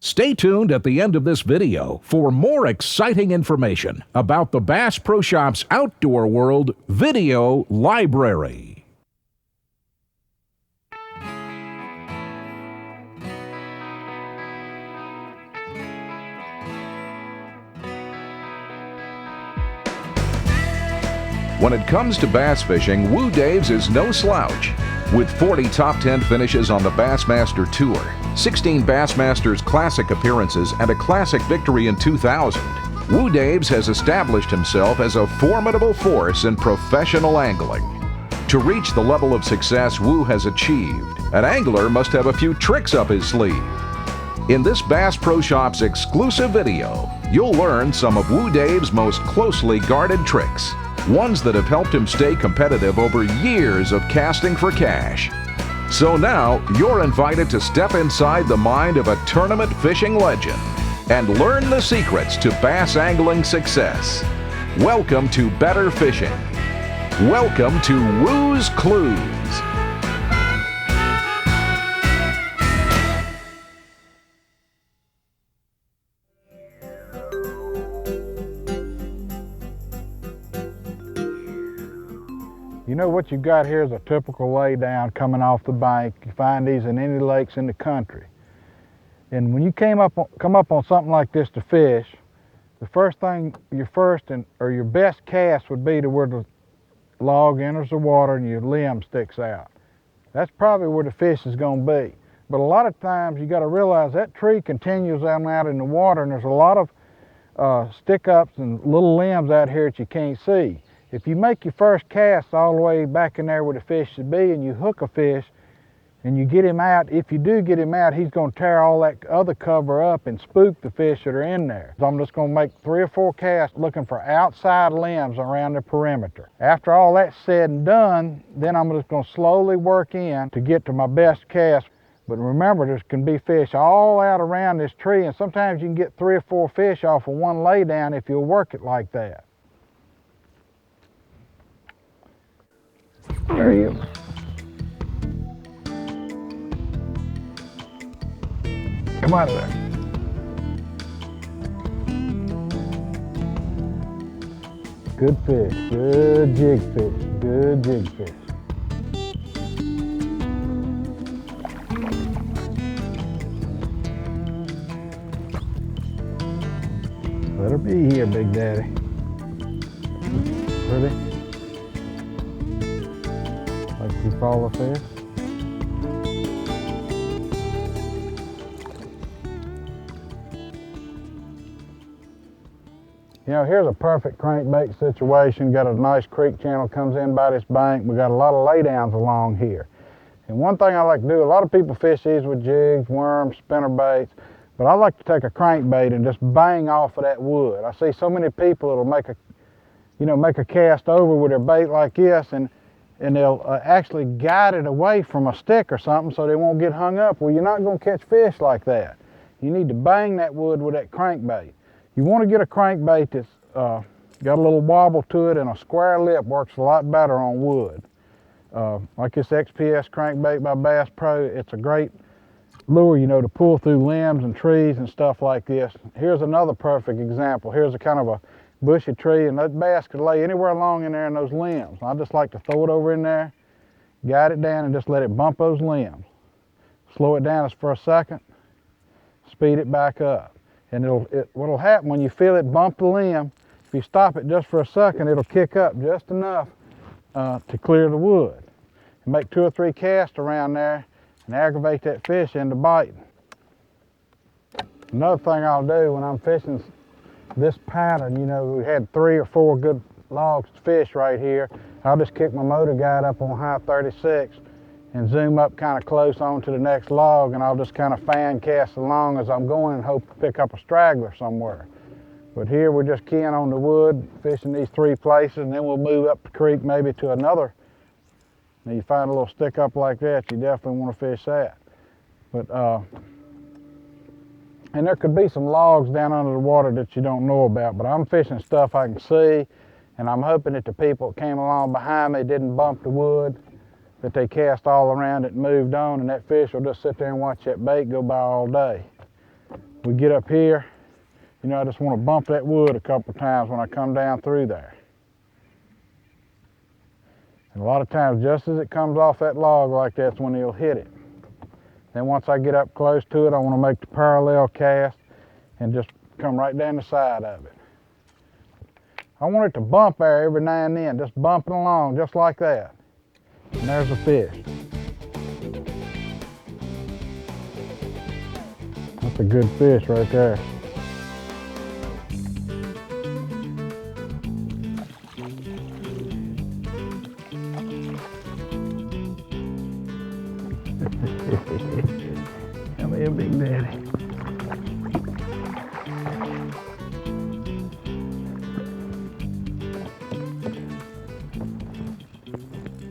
Stay tuned at the end of this video for more exciting information about the Bass Pro Shops Outdoor World Video Library. When it comes to bass fishing, Woo Daves is no slouch. With 40 top 10 finishes on the Bassmaster Tour, 16 Bassmasters Classic appearances, and a Classic victory in 2000, Woo Daves has established himself as a formidable force in professional angling. To reach the level of success Woo has achieved, an angler must have a few tricks up his sleeve. In this Bass Pro Shops exclusive video, you'll learn some of Woo Daves' most closely guarded tricks, ones that have helped him stay competitive over years of casting for cash. So now, you're invited to step inside the mind of a tournament fishing legend and learn the secrets to bass angling success. Welcome to Better Fishing. Welcome to Woo's Clues. You know what you got here is a typical lay down coming off the bank. You find these in any lakes in the country. And when you come up on something like this to fish, the first thing, your best cast would be to where the log enters the water and your limb sticks out. That's probably where the fish is going to be. But a lot of times you got to realize that tree continues on out in the water, and there's a lot of stick-ups and little limbs out here that you can't see. If you make your first cast all the way back in there where the fish should be and you hook a fish and you get him out, if you do get him out, he's going to tear all that other cover up and spook the fish that are in there. So I'm just going to make 3 or 4 casts looking for outside limbs around the perimeter. After all that's said and done, then I'm just going to slowly work in to get to my best cast. But remember, there can be fish all out around this tree, and sometimes you can get 3 or 4 fish off of one lay down if you'll work it like that. There you go. Come out of there. Good fish, good jig fish, good jig fish. Let her be here, Big Daddy. Pretty. Like you follow fish. You know, here's a perfect crankbait situation. Got a nice creek channel comes in by this bank. We got a lot of laydowns along here. And one thing I like to do, a lot of people fish these with jigs, worms, spinner baits, but I like to take a crankbait and just bang off of that wood. I see so many people that'll make a cast over with their bait like this, and they'll actually guide it away from a stick or something so they won't get hung up. Well, you're not going to catch fish like that. You need to bang that wood with that crankbait. You want to get a crankbait that's got a little wobble to it, and a square lip works a lot better on wood. Like this XPS crankbait by Bass Pro, it's a great lure, you know, to pull through limbs and trees and stuff like this. Here's another perfect example. Here's a kind of a bushy tree, and that bass could lay anywhere along in there in those limbs. I just like to throw it over in there, guide it down, and just let it bump those limbs. Slow it down just for a second, speed it back up. And what'll happen when you feel it bump the limb, if you stop it just for a second, it'll kick up just enough to clear the wood. And make 2 or 3 casts around there and aggravate that fish into biting. Another thing I'll do when I'm fishing this pattern, you know, we had 3 or 4 good logs to fish right here. I'll just kick my motor guide up on high 36 and zoom up kind of close onto the next log, and I'll just kind of fan cast along as I'm going and hope to pick up a straggler somewhere. But here we're just keying on the wood, fishing these 3 places, and then we'll move up the creek maybe to another. Now you find a little stick up like that, you definitely want to fish that. But and there could be some logs down under the water that you don't know about, but I'm fishing stuff I can see, and I'm hoping that the people that came along behind me didn't bump the wood, that they cast all around it and moved on, and that fish will just sit there and watch that bait go by all day. We get up here, you know, I just want to bump that wood a couple times when I come down through there. And a lot of times, just as it comes off that log like that's when he'll hit it. Then once I get up close to it, I want to make the parallel cast and just come right down the side of it. I want it to bump there every now and then, just bumping along, just like that. And there's a fish. That's a good fish right there. Come here, Big Daddy.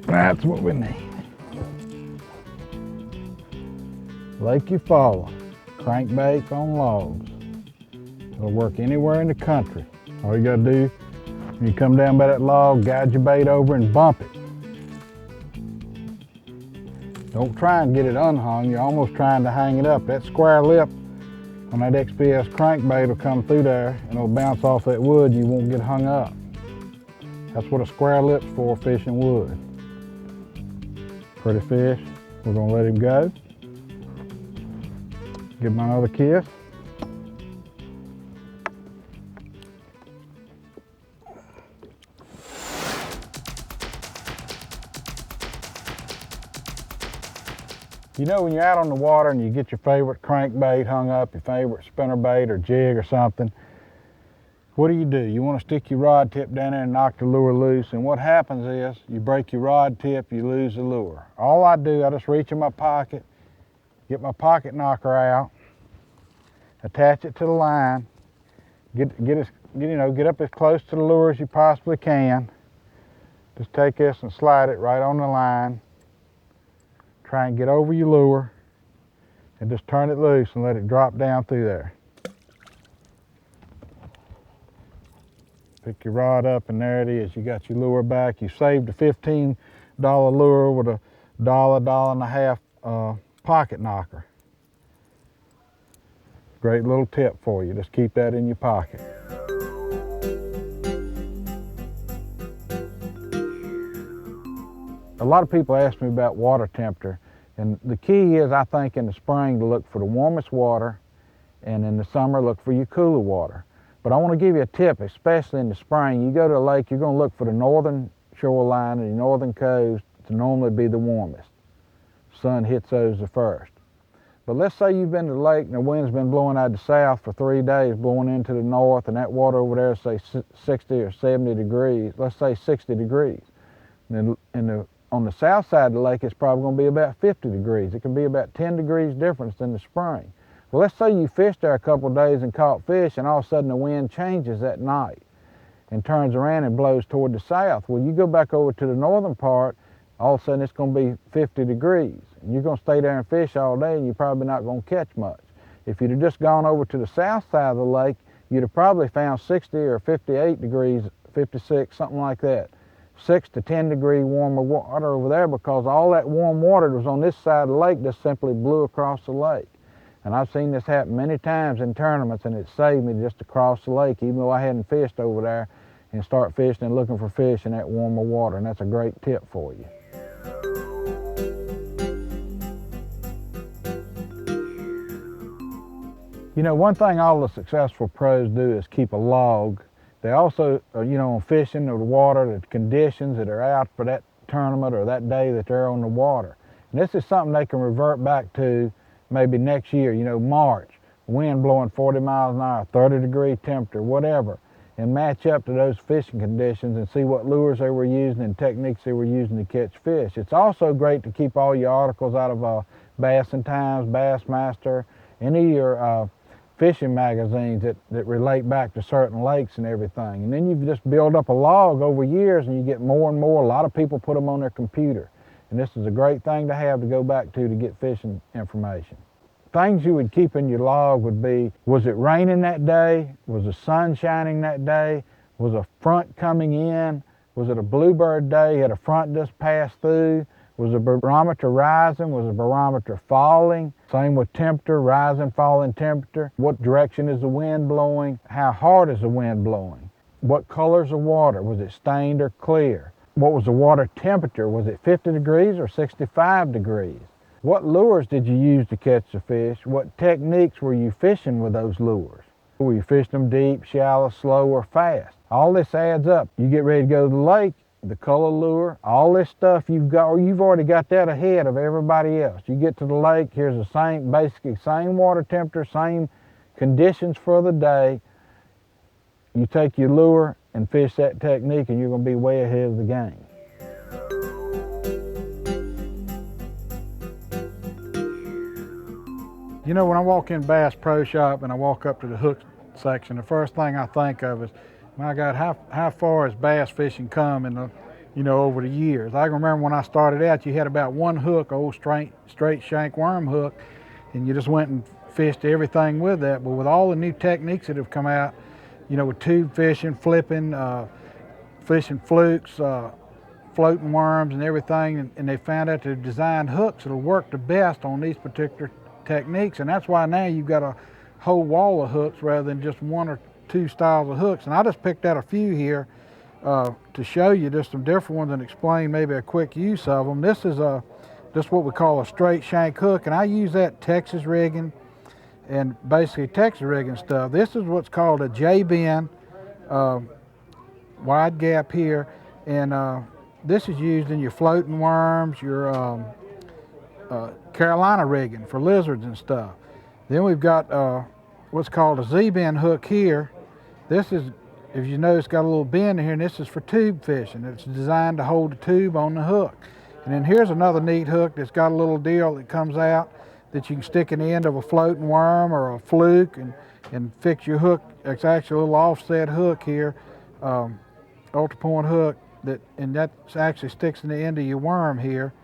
That's what we need. Lake Eufaula, crankbaits on logs. It'll work anywhere in the country. All you gotta do, when you come down by that log, guide your bait over and bump it. Don't try and get it unhung, you're almost trying to hang it up. That square lip on that XPS crankbait will come through there and it'll bounce off that wood and you won't get hung up. That's what a square lip's for, fishing wood. Pretty fish. We're gonna let him go. Give him another kiss. You know, when you're out on the water and you get your favorite crankbait hung up, your favorite spinnerbait or jig or something, what do? You want to stick your rod tip down there and knock the lure loose, and what happens is you break your rod tip, you lose the lure. All I do, I just reach in my pocket, get my pocket knocker out, attach it to the line, get up as close to the lure as you possibly can. Just take this and slide it right on the line. Try and get over your lure and just turn it loose and let it drop down through there. Pick your rod up and there it is. You got your lure back. You saved a $15 lure with a $1.50 pocket knocker. Great little tip for you. Just keep that in your pocket. A lot of people ask me about water temperature, and the key is, I think, in the spring to look for the warmest water, and in the summer look for your cooler water. But I want to give you a tip, especially in the spring. You go to a lake, you're going to look for the northern shoreline and the northern coast to normally be the warmest. Sun hits those the first. But let's say you've been to the lake and the wind's been blowing out of the south for 3 days, blowing into the north, and that water over there, say 60 or 70 degrees, let's say 60 degrees. And on the south side of the lake, it's probably going to be about 50 degrees. It can be about 10 degrees difference in the spring. Well, let's say you fished there a couple of days and caught fish, and all of a sudden the wind changes that night and turns around and blows toward the south. Well, you go back over to the northern part, all of a sudden it's going to be 50 degrees. And you're going to stay there and fish all day, and you're probably not going to catch much. If you'd have just gone over to the south side of the lake, you'd have probably found 60 or 58 degrees, 56, something like that. 6 to 10 degree warmer water over there, because all that warm water that was on this side of the lake just simply blew across the lake. And I've seen this happen many times in tournaments, and it saved me just to cross the lake, even though I hadn't fished over there, and start fishing and looking for fish in that warmer water. And that's a great tip for you. You know, one thing all the successful pros do is keep a log. They also, on fishing or the water, the conditions that are out for that tournament or that day that they're on the water. And this is something they can revert back to maybe next year, March, wind blowing 40 miles an hour, 30-degree temperature, whatever, and match up to those fishing conditions and see what lures they were using and techniques they were using to catch fish. It's also great to keep all your articles out of Bass and Times, Bassmaster, any of your fishing magazines that relate back to certain lakes and everything. And then you just build up a log over years and you get more and more. A lot of people put them on their computer. And this is a great thing to have to go back to get fishing information. Things you would keep in your log would be, was it raining that day? Was the sun shining that day? Was a front coming in? Was it a bluebird day? Had a front just passed through? Was the barometer rising? Was the barometer falling? Same with temperature, rising, falling temperature. What direction is the wind blowing? How hard is the wind blowing? What color's the water? Was it stained or clear? What was the water temperature? Was it 50 degrees or 65 degrees? What lures did you use to catch the fish? What techniques were you fishing with those lures? Were you fishing them deep, shallow, slow, or fast? All this adds up. You get ready to go to the lake, the color lure, all this stuff you've got, or you've already got that ahead of everybody else. You get to the lake, here's the same, basically same water temperature, same conditions for the day. You take your lure and fish that technique and you're going to be way ahead of the game. You know, when I walk in Bass Pro Shop and I walk up to the hook section, the first thing I think of is, my God, how far has bass fishing come in the, you know, over the years? I can remember when I started out, you had about one hook, old straight shank worm hook, and you just went and fished everything with that. But with all the new techniques that have come out, you know, with tube fishing, flipping, fishing flukes, floating worms and everything, and they found out to design hooks that'll work the best on these particular techniques, and that's why now you've got a whole wall of hooks rather than just one or two styles of hooks. And I just picked out a few here to show you just some different ones and explain maybe a quick use of them. This is just what we call a straight shank hook, and I use that Texas rigging and basically Texas rigging stuff. This is what's called a J-bend wide gap here, and this is used in your floating worms, your Carolina rigging for lizards and stuff. Then we've got what's called a Z-bend hook here. This is, if you notice, got a little bend here, and this is for tube fishing. It's designed to hold the tube on the hook. And then here's another neat hook that's got a little deal that comes out that you can stick in the end of a floating worm or a fluke and fix your hook. It's actually a little offset hook here, ultra point hook, and that actually sticks in the end of your worm here,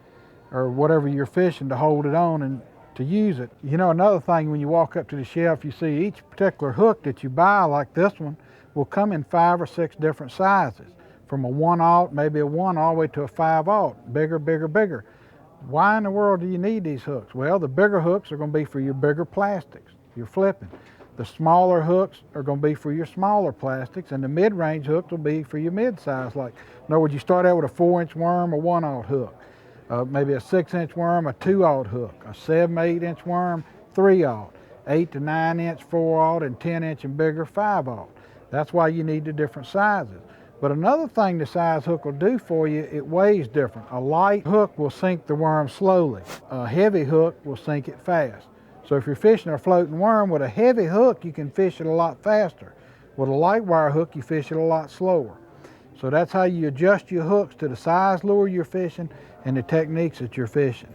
or whatever you're fishing, to hold it on and to use it. You know, another thing, when you walk up to the shelf, you see each particular hook that you buy, like this one, will come in 5 or 6 different sizes, from a 1/0, maybe a 1, all the way to a 5/0, bigger, bigger, bigger. Why in the world do you need these hooks? Well, the bigger hooks are going to be for your bigger plastics, your flipping. The smaller hooks are going to be for your smaller plastics, and the mid-range hooks will be for your mid-size. Like, in other words, you start out with a 4-inch worm, a 1/0 hook. Maybe a 6-inch worm, a 2/0 hook, a 7, 8-inch worm, 3/0, 8 to 9-inch, 4/0, and 10-inch and bigger, 5/0. That's why you need the different sizes. But another thing the size hook will do for you, it weighs different. A light hook will sink the worm slowly. A heavy hook will sink it fast. So if you're fishing a floating worm with a heavy hook, you can fish it a lot faster. With a light wire hook, you fish it a lot slower. So that's how you adjust your hooks to the size lure you're fishing and the techniques that you're fishing.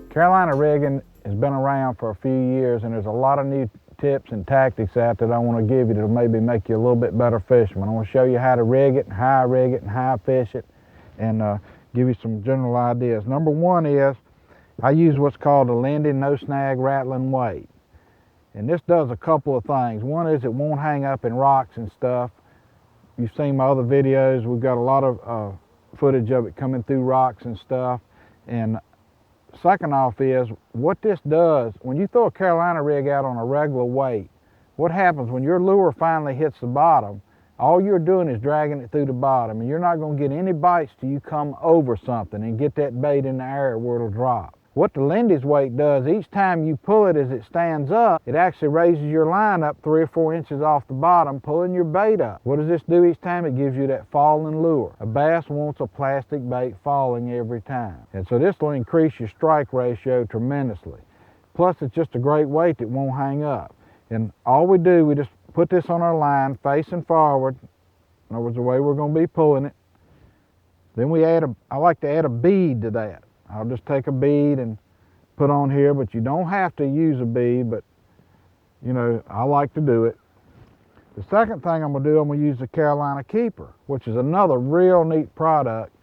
Carolina rigging has been around for a few years, and there's a lot of new tips and tactics out that I want to give you to maybe make you a little bit better fisherman. I want to show you how to rig it, and how I rig it, and how I fish it, and give you some general ideas. Number one is I use what's called a Lindy no snag rattling weight. And this does a couple of things. One is it won't hang up in rocks and stuff. You've seen my other videos. We've got a lot of footage of it coming through rocks and stuff. And second off is, what this does, when you throw a Carolina rig out on a regular weight, what happens when your lure finally hits the bottom, all you're doing is dragging it through the bottom, and you're not going to get any bites till you come over something and get that bait in the air where it'll drop. What the Lindy's weight does, each time you pull it as it stands up, it actually raises your line up 3 or 4 inches off the bottom, pulling your bait up. What does this do each time? It gives you that falling lure. A bass wants a plastic bait falling every time. And so this will increase your strike ratio tremendously. Plus, it's just a great weight that won't hang up. And all we do, we just put this on our line facing forward. In other words, the way we're going to be pulling it. Then we add I like to add a bead to that. I'll just take a bead and put on here, but you don't have to use a bead, but you know, I like to do it. The second thing I'm gonna do, I'm gonna use the Carolina Keeper, which is another real neat product.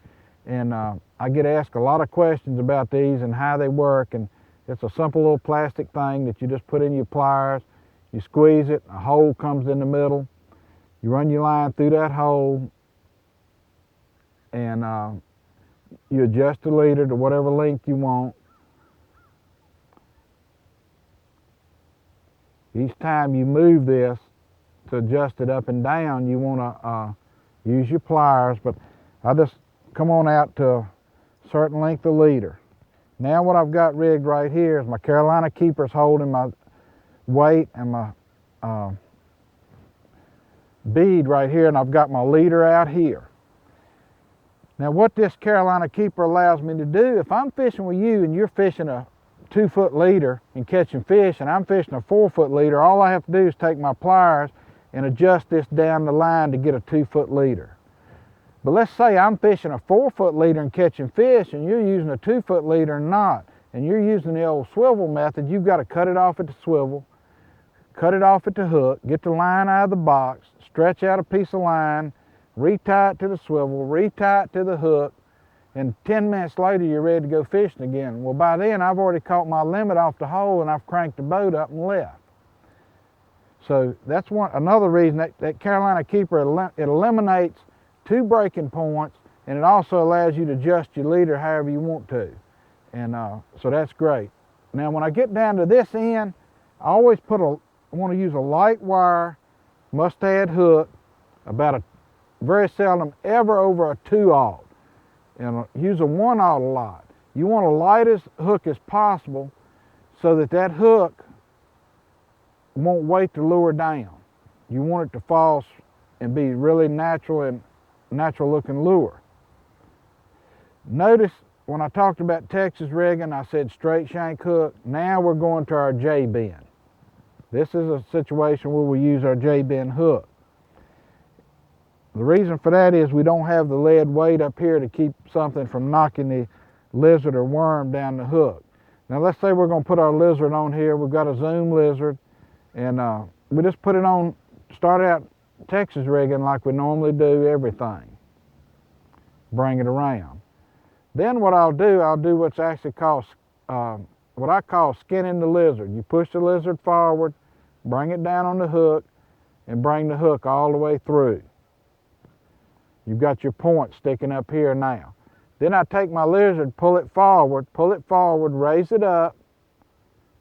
And I get asked a lot of questions about these and how they work. And it's a simple little plastic thing that you just put in your pliers, you squeeze it, a hole comes in the middle. You run your line through that hole, and you adjust the leader to whatever length you want. Each time you move this to adjust it up and down, you want to use your pliers, but I just come on out to a certain length of leader. Now what I've got rigged right here is my Carolina keepers holding my weight and my bead right here, and I've got my leader out here. Now what this Carolina keeper allows me to do, if I'm fishing with you and you're fishing a 2-foot leader and catching fish, and I'm fishing a 4-foot leader, all I have to do is take my pliers and adjust this down the line to get a 2-foot leader. But let's say I'm fishing a 4-foot leader and catching fish, and you're using a 2-foot leader and not, and you're using the old swivel method. You've got to cut it off at the swivel, cut it off at the hook, get the line out of the box, stretch out a piece of line, retie it to the swivel, retie it to the hook, and 10 minutes later you're ready to go fishing again. Well, by then I've already caught my limit off the hole and I've cranked the boat up and left. So that's another reason that Carolina keeper, it eliminates 2 breaking points, and it also allows you to adjust your leader however you want to. And so that's great. Now when I get down to this end, I always I want to use a light wire mustad hook, very seldom ever over a 2/0. And use a 1/0 a lot. You want a lightest hook as possible so that hook won't weight the lure down. You want it to fall and be really natural looking lure. Notice when I talked about Texas rigging, I said straight shank hook. Now we're going to our J-bend. This is a situation where we use our J-bend hook. The reason for that is we don't have the lead weight up here to keep something from knocking the lizard or worm down the hook. Now let's say we're going to put our lizard on here. We've got a Zoom lizard, and we just put it on, start out Texas rigging like we normally do everything. Bring it around. Then what I'll do what's actually called, what I call skinning the lizard. You push the lizard forward, bring it down on the hook, and bring the hook all the way through. You've got your point sticking up here now. Then I take my lizard, pull it forward, raise it up,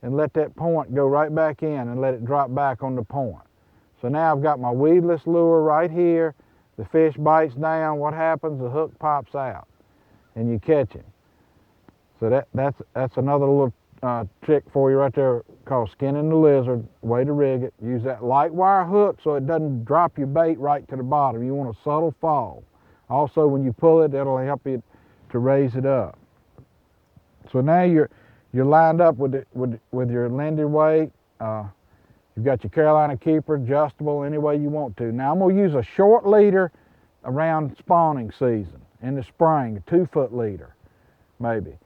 and let that point go right back in and let it drop back on the point. So now I've got my weedless lure right here. The fish bites down. What happens? The hook pops out and you catch him. So that's another little trick for you right there called skinning the lizard, way to rig it. Use that light wire hook so it doesn't drop your bait right to the bottom. You want a subtle fall. Also when you pull it, it'll help you to raise it up. So now you're lined up with your Lindy weight. You've got your Carolina keeper, adjustable any way you want to. Now I'm going to use a short leader around spawning season in the spring, a 2-foot leader maybe.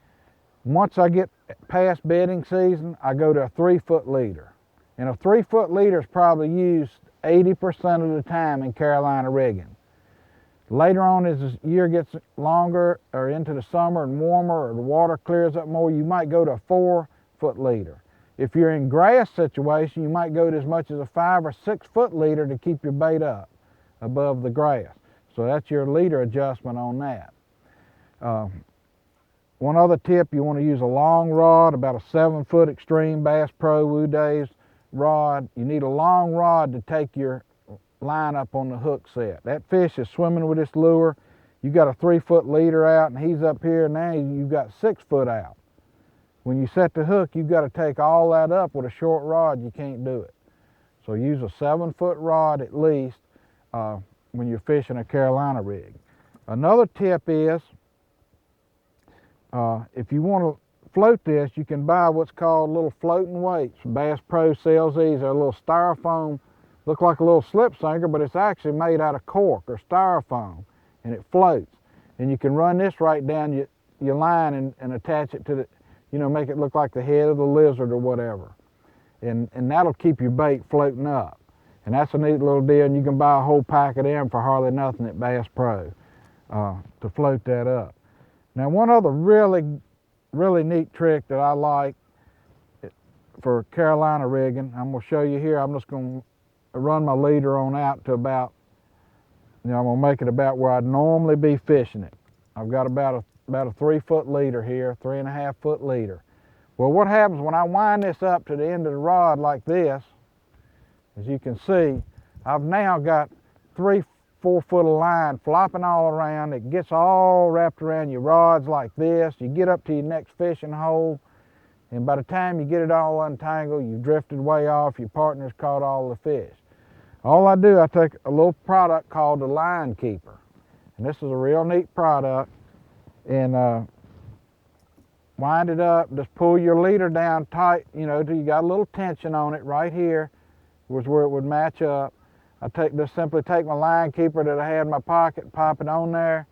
Once I get past bedding season, I go to a 3-foot leader. And a 3-foot leader is probably used 80% of the time in Carolina rigging. Later on, as the year gets longer or into the summer and warmer, or the water clears up more, you might go to a 4-foot leader. If you're in grass situation, you might go to as much as a 5 or 6-foot leader to keep your bait up above the grass. So that's your leader adjustment on that. One other tip, you want to use a long rod, about a 7-foot Extreme Bass Pro Woo Daves rod. You need a long rod to take your line up on the hook set. That fish is swimming with this lure. You got a 3-foot leader out and he's up here, now you've got 6 foot out. When you set the hook, you've got to take all that up. With a short rod, you can't do it. So use a 7-foot rod at least when you're fishing a Carolina rig. Another tip is, if you want to float this, you can buy what's called little floating weights. Bass Pro sells these. They're a little styrofoam, look like a little slip sinker, but it's actually made out of cork or styrofoam, and it floats. And you can run this right down your line and attach it to the, make it look like the head of the lizard or whatever. And that'll keep your bait floating up. And that's a neat little deal, and you can buy a whole pack of them for hardly nothing at Bass Pro to float that up. Now one other really neat trick that I like for Carolina rigging, I'm going to show you here. I'm just going to run my leader on out to about I'm gonna make it about where I'd normally be fishing it. I've got about a 3-foot leader here, 3.5-foot leader. Well, what happens when I wind this up to the end of the rod like this, as you can see, I've now got 3-4 foot of line flopping all around. It gets all wrapped around your rods like this. You get up to your next fishing hole, and by the time you get it all untangled, you've drifted way off, your partner's caught all the fish. All I do, I take a little product called the Line Keeper. And this is a real neat product. And wind it up, just pull your leader down tight, till you got a little tension on it right here, was where it would match up. Just simply take my Line Keeper that I had in my pocket, pop it on there,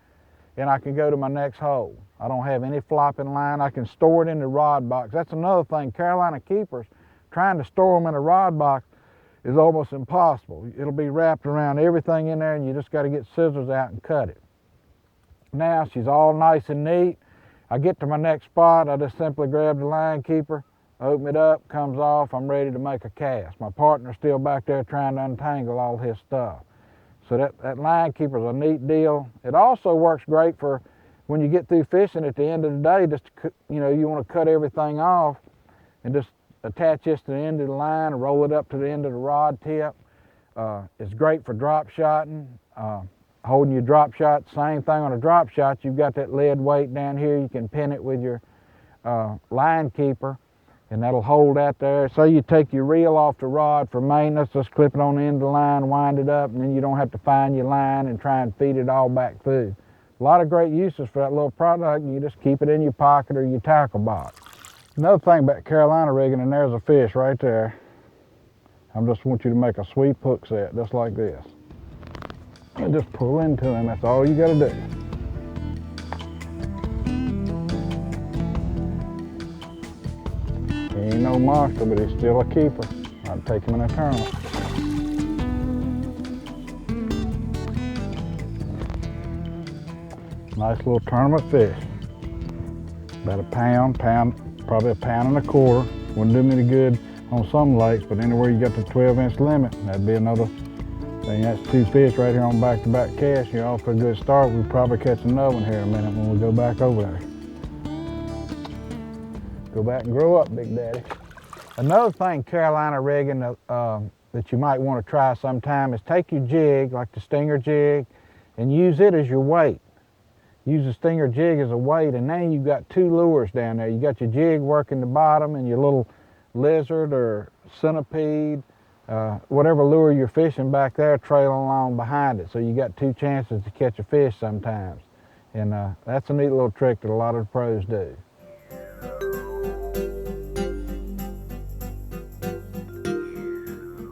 and I can go to my next hole. I don't have any flopping line. I can store it in the rod box. That's another thing, Carolina keepers, trying to store them in a rod box is almost impossible. It'll be wrapped around everything in there, and you just got to get scissors out and cut it. Now she's all nice and neat. I get to my next spot, I just simply grab the Line Keeper, open it up, comes off, I'm ready to make a cast. My partner's still back there trying to untangle all his stuff. So that Line Keeper's a neat deal. It also works great for when you get through fishing at the end of the day, just you want to cut everything off and just attach this to the end of the line and roll it up to the end of the rod tip. It's great for drop shotting, holding your drop shot. Same thing on a drop shot, you've got that lead weight down here, you can pin it with your Line Keeper, and that'll hold that there. So you take your reel off the rod for maintenance, just clip it on the end of the line, wind it up, and then you don't have to find your line and try and feed it all back through. A lot of great uses for that little product, and you just keep it in your pocket or your tackle box. Another thing about Carolina rigging, and there's a fish right there. I just want you to make a sweep hook set, just like this. And just pull into him, that's all you gotta do. He ain't no monster, but he's still a keeper. I'd take him in a tournament. Nice little tournament fish. About a pound, probably a pound and a quarter. Wouldn't do me any good on some lakes, but anywhere you got the 12-inch limit, that'd be another thing. That's 2 fish right here on back-to-back cast. You're off to a good start. We'll probably catch another one here in a minute when we go back over there. Go back and grow up, Big Daddy. Another thing Carolina rigging that you might want to try sometime is take your jig, like the Stinger jig, and use it as your weight. Use the Stinger jig as a weight, and now you've got 2 lures down there. You got your jig working the bottom and your little lizard or centipede, whatever lure you're fishing back there trailing along behind it. So you got 2 chances to catch a fish sometimes. And that's a neat little trick that a lot of the pros do.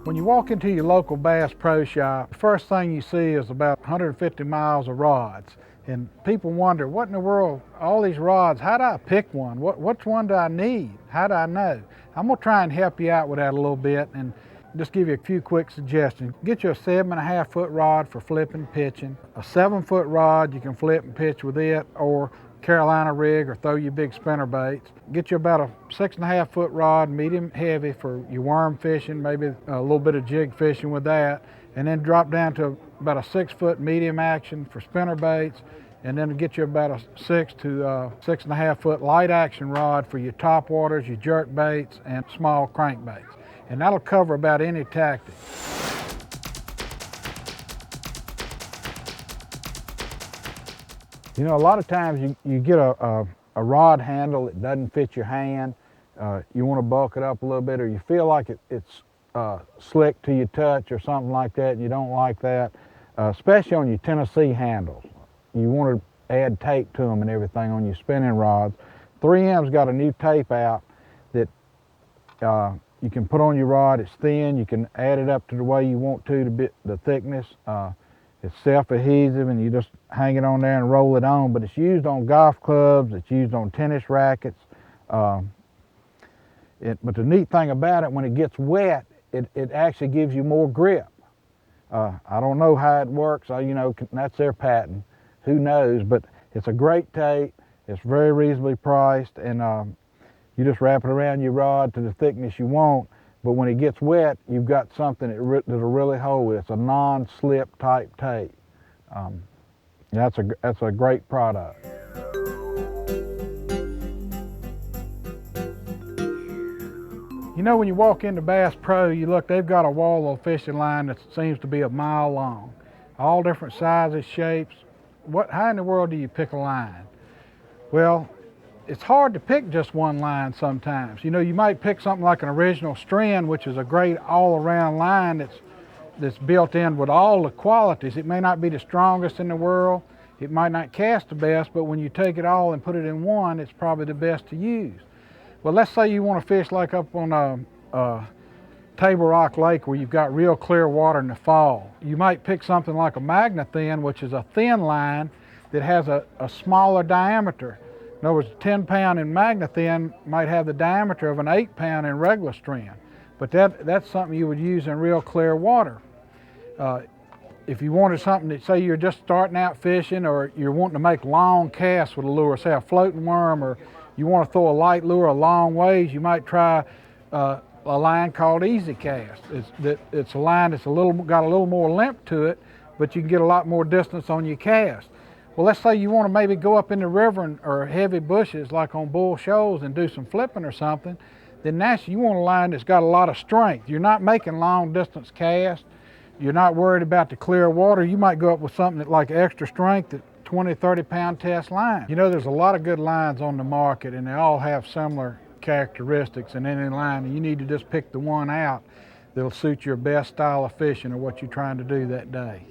When you walk into your local Bass Pro Shop, the first thing you see is about 150 miles of rods. And people wonder, what in the world, all these rods, how do I pick one? Which one do I need? How do I know? I'm gonna try and help you out with that a little bit and just give you a few quick suggestions. Get you a 7.5-foot rod for flipping, pitching. A 7-foot rod, you can flip and pitch with it, or Carolina rig, or throw your big spinner baits. Get you about a 6.5-foot rod, medium heavy, for your worm fishing, maybe a little bit of jig fishing with that, and then drop down to about a 6-foot medium action for spinner baits, and then get you about a 6 to 6.5-foot light action rod for your top waters, your jerk baits, and small crankbaits. And that'll cover about any tactic. You know, a lot of times you get a rod handle that doesn't fit your hand. You want to bulk it up a little bit, or you feel like it's slick to your touch or something like that, and you don't like that, especially on your Tennessee handles. You want to add tape to them and everything on your spinning rods. 3M's got a new tape out that you can put on your rod. It's thin. You can add it up to the way you want to the thickness. It's self-adhesive, and you just hang it on there and roll it on. But it's used on golf clubs. It's used on tennis rackets. But the neat thing about it, when it gets wet, it actually gives you more grip. I don't know how it works. That's their patent. Who knows? But it's a great tape. It's very reasonably priced, and you just wrap it around your rod to the thickness you want. But when it gets wet, you've got something that'll really hold it. It's a non-slip type tape. That's a great product. You know, when you walk into Bass Pro, you look, they've got a wall of fishing line that seems to be a mile long. All different sizes, shapes. How in the world do you pick a line? Well, it's hard to pick just one line sometimes. You know, you might pick something like an original strand, which is a great all-around line that's built in with all the qualities. It may not be the strongest in the world, it might not cast the best, but when you take it all and put it in one, it's probably the best to use. Well, let's say you want to fish like up on a Table Rock Lake where you've got real clear water in the fall. You might pick something like a MagnaThin, which is a thin line that has a smaller diameter. In other words, a 10-pound in MagnaThin might have the diameter of an 8-pound in regular strand, but that's something you would use in real clear water. If you wanted something that, say you're just starting out fishing, or you're wanting to make long casts with a lure, say a floating worm, or you want to throw a light lure a long ways, you might try a line called Easy Cast. It's a line that's got a little more limp to it, but you can get a lot more distance on your cast. Well, let's say you want to maybe go up in the river or heavy bushes like on Bull Shoals and do some flipping or something, then naturally you want a line that's got a lot of strength. You're not making long distance casts. You're not worried about the clear water. You might go up with something that like extra strength, 20, 30-pound test line. You know, there's a lot of good lines on the market, and they all have similar characteristics in any line, and you need to just pick the one out that'll suit your best style of fishing or what you're trying to do that day.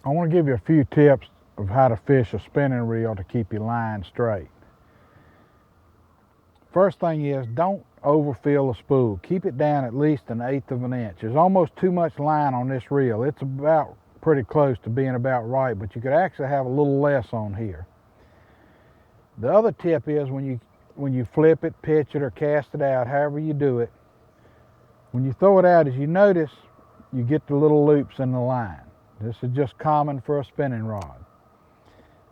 I want to give you a few tips of how to fish a spinning reel to keep your line straight. First thing is, don't overfill the spool. Keep it down at least 1/8 of an inch. There's almost too much line on this reel. It's about pretty close to being about right, but you could actually have a little less on here. The other tip is when you flip it, pitch it, or cast it out, however you do it, when you throw it out, as you notice, you get the little loops in the line. This is just common for a spinning rod.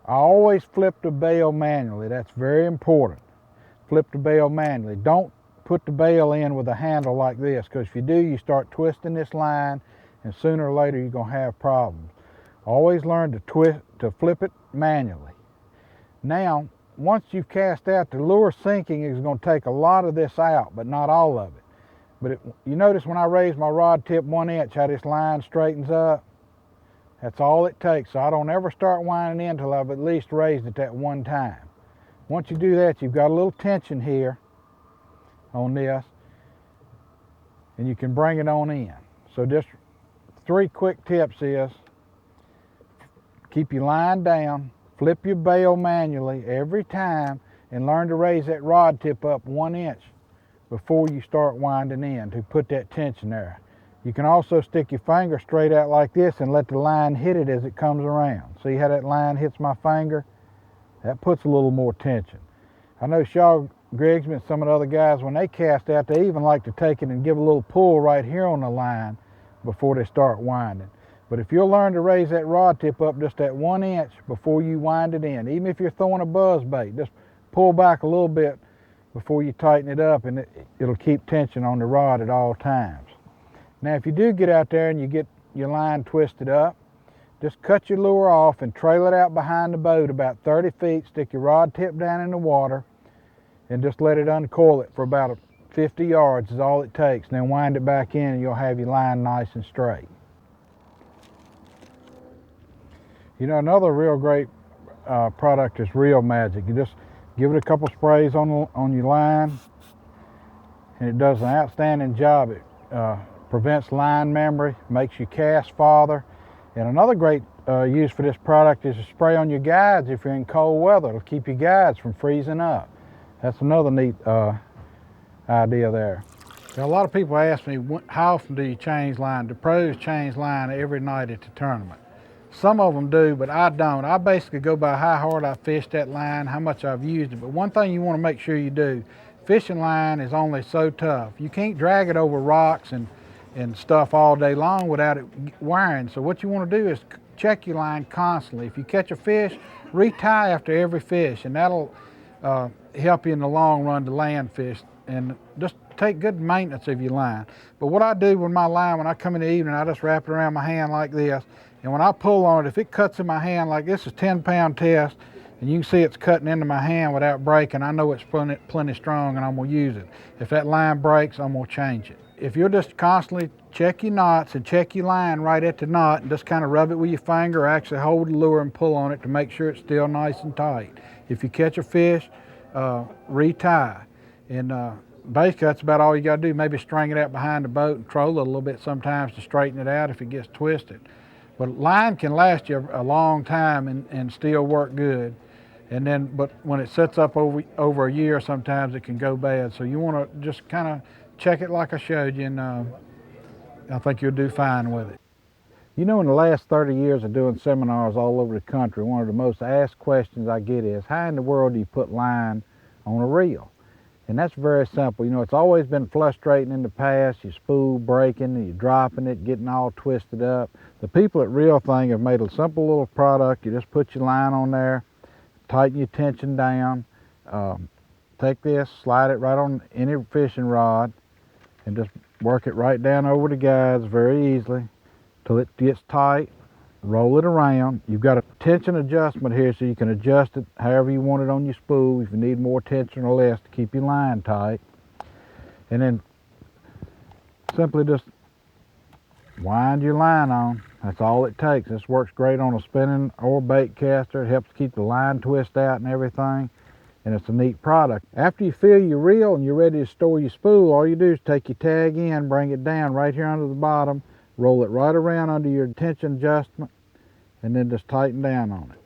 I always flip the bail manually. That's very important. Flip the bail manually. Don't put the bail in with a handle like this, because if you do, you start twisting this line, and sooner or later you're going to have problems. Always learn to flip it manually. Now, once you've cast out, the lure sinking is going to take a lot of this out, but not all of it. But you notice when I raise my rod tip 1 inch, how this line straightens up? That's all it takes. So I don't ever start winding in until I've at least raised it that one time. Once you do that, you've got a little tension here on this, and you can bring it on in. So just 3 quick tips is, keep your line down, flip your bail manually every time, and learn to raise that rod tip up 1 inch before you start winding in to put that tension there. You can also stick your finger straight out like this and let the line hit it as it comes around. See how that line hits my finger? That puts a little more tension. I know Shaw Grigsby and some of the other guys, when they cast out, they even like to take it and give a little pull right here on the line before they start winding. But if you'll learn to raise that rod tip up just that 1 inch before you wind it in, even if you're throwing a buzz bait, just pull back a little bit before you tighten it up, and it'll keep tension on the rod at all times. Now, if you do get out there and you get your line twisted up, just cut your lure off and trail it out behind the boat about 30 feet, stick your rod tip down in the water, and just let it uncoil it for about 50 yards is all it takes. And then wind it back in and you'll have your line nice and straight. You know, another real great product is Reel Magic. You just give it a couple sprays on your line, and it does an outstanding job. It prevents line memory, makes you cast farther. And another great use for this product is to spray on your guides if you're in cold weather. It'll keep your guides from freezing up. That's another neat idea there. Now, a lot of people ask me, how often do you change line? The pros change line every night at the tournament. Some of them do, but I don't. I basically go by how hard I fished that line, how much I've used it. But one thing you want to make sure you do, fishing line is only so tough. You can't drag it over rocks and stuff all day long without it wearing. So what you want to do is check your line constantly. If you catch a fish, retie after every fish, and that'll help you in the long run to land fish. And just take good maintenance of your line. But what I do with my line, when I come in the evening, I just wrap it around my hand like this, And when I pull on it, if it cuts in my hand, like this is 10-pound test, and you can see it's cutting into my hand without breaking, I know it's plenty strong and I'm gonna use it. If that line breaks, I'm gonna change it. If you'll just constantly check your knots and check your line right at the knot and just kind of rub it with your finger or actually hold the lure and pull on it to make sure it's still nice and tight. If you catch a fish, retie. And basically that's about all you gotta do. Maybe string it out behind the boat and troll it a little bit sometimes to straighten it out if it gets twisted. But line can last you a long time and still work good. And then, but when it sets up over a year, sometimes it can go bad. So you want to just kind of check it like I showed you, and I think you'll do fine with it. You know, in the last 30 years of doing seminars all over the country, one of the most asked questions I get is, how in the world do you put line on a reel? And that's very simple. You know, it's always been frustrating in the past. Your spool breaking, and you're dropping it, getting all twisted up. The people at Reel Thing have made a simple little product. You just put your line on there, tighten your tension down, take this, slide it right on any fishing rod, and just work it right down over the guides very easily till it gets tight. Roll it around. You've got a tension adjustment here so you can adjust it however you want it on your spool, if you need more tension or less to keep your line tight. And then simply just wind your line on. That's all it takes. This works great on a spinning or bait caster. It helps keep the line twist out and everything, and it's a neat product. After you fill your reel and you're ready to store your spool, all you do is take your tag in, bring it down right here under the bottom, roll it right around under your tension adjustment, and then just tighten down on it.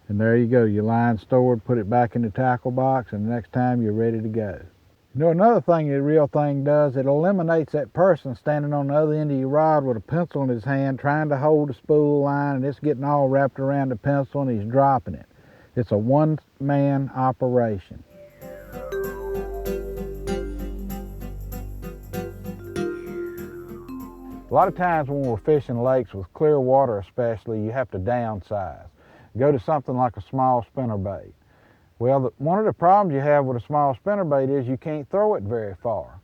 And there you go, your line stored. Put it back in the tackle box, and the next time you're ready to go. You know, another thing the Reel Thing does, it eliminates that person standing on the other end of your rod with a pencil in his hand trying to hold the spool line, and it's getting all wrapped around the pencil and he's dropping it. It's a one-man operation. A lot of times when we're fishing lakes with clear water especially, you have to downsize. Go to something like a small spinnerbait. Well, one of the problems you have with a small spinnerbait is you can't throw it very far.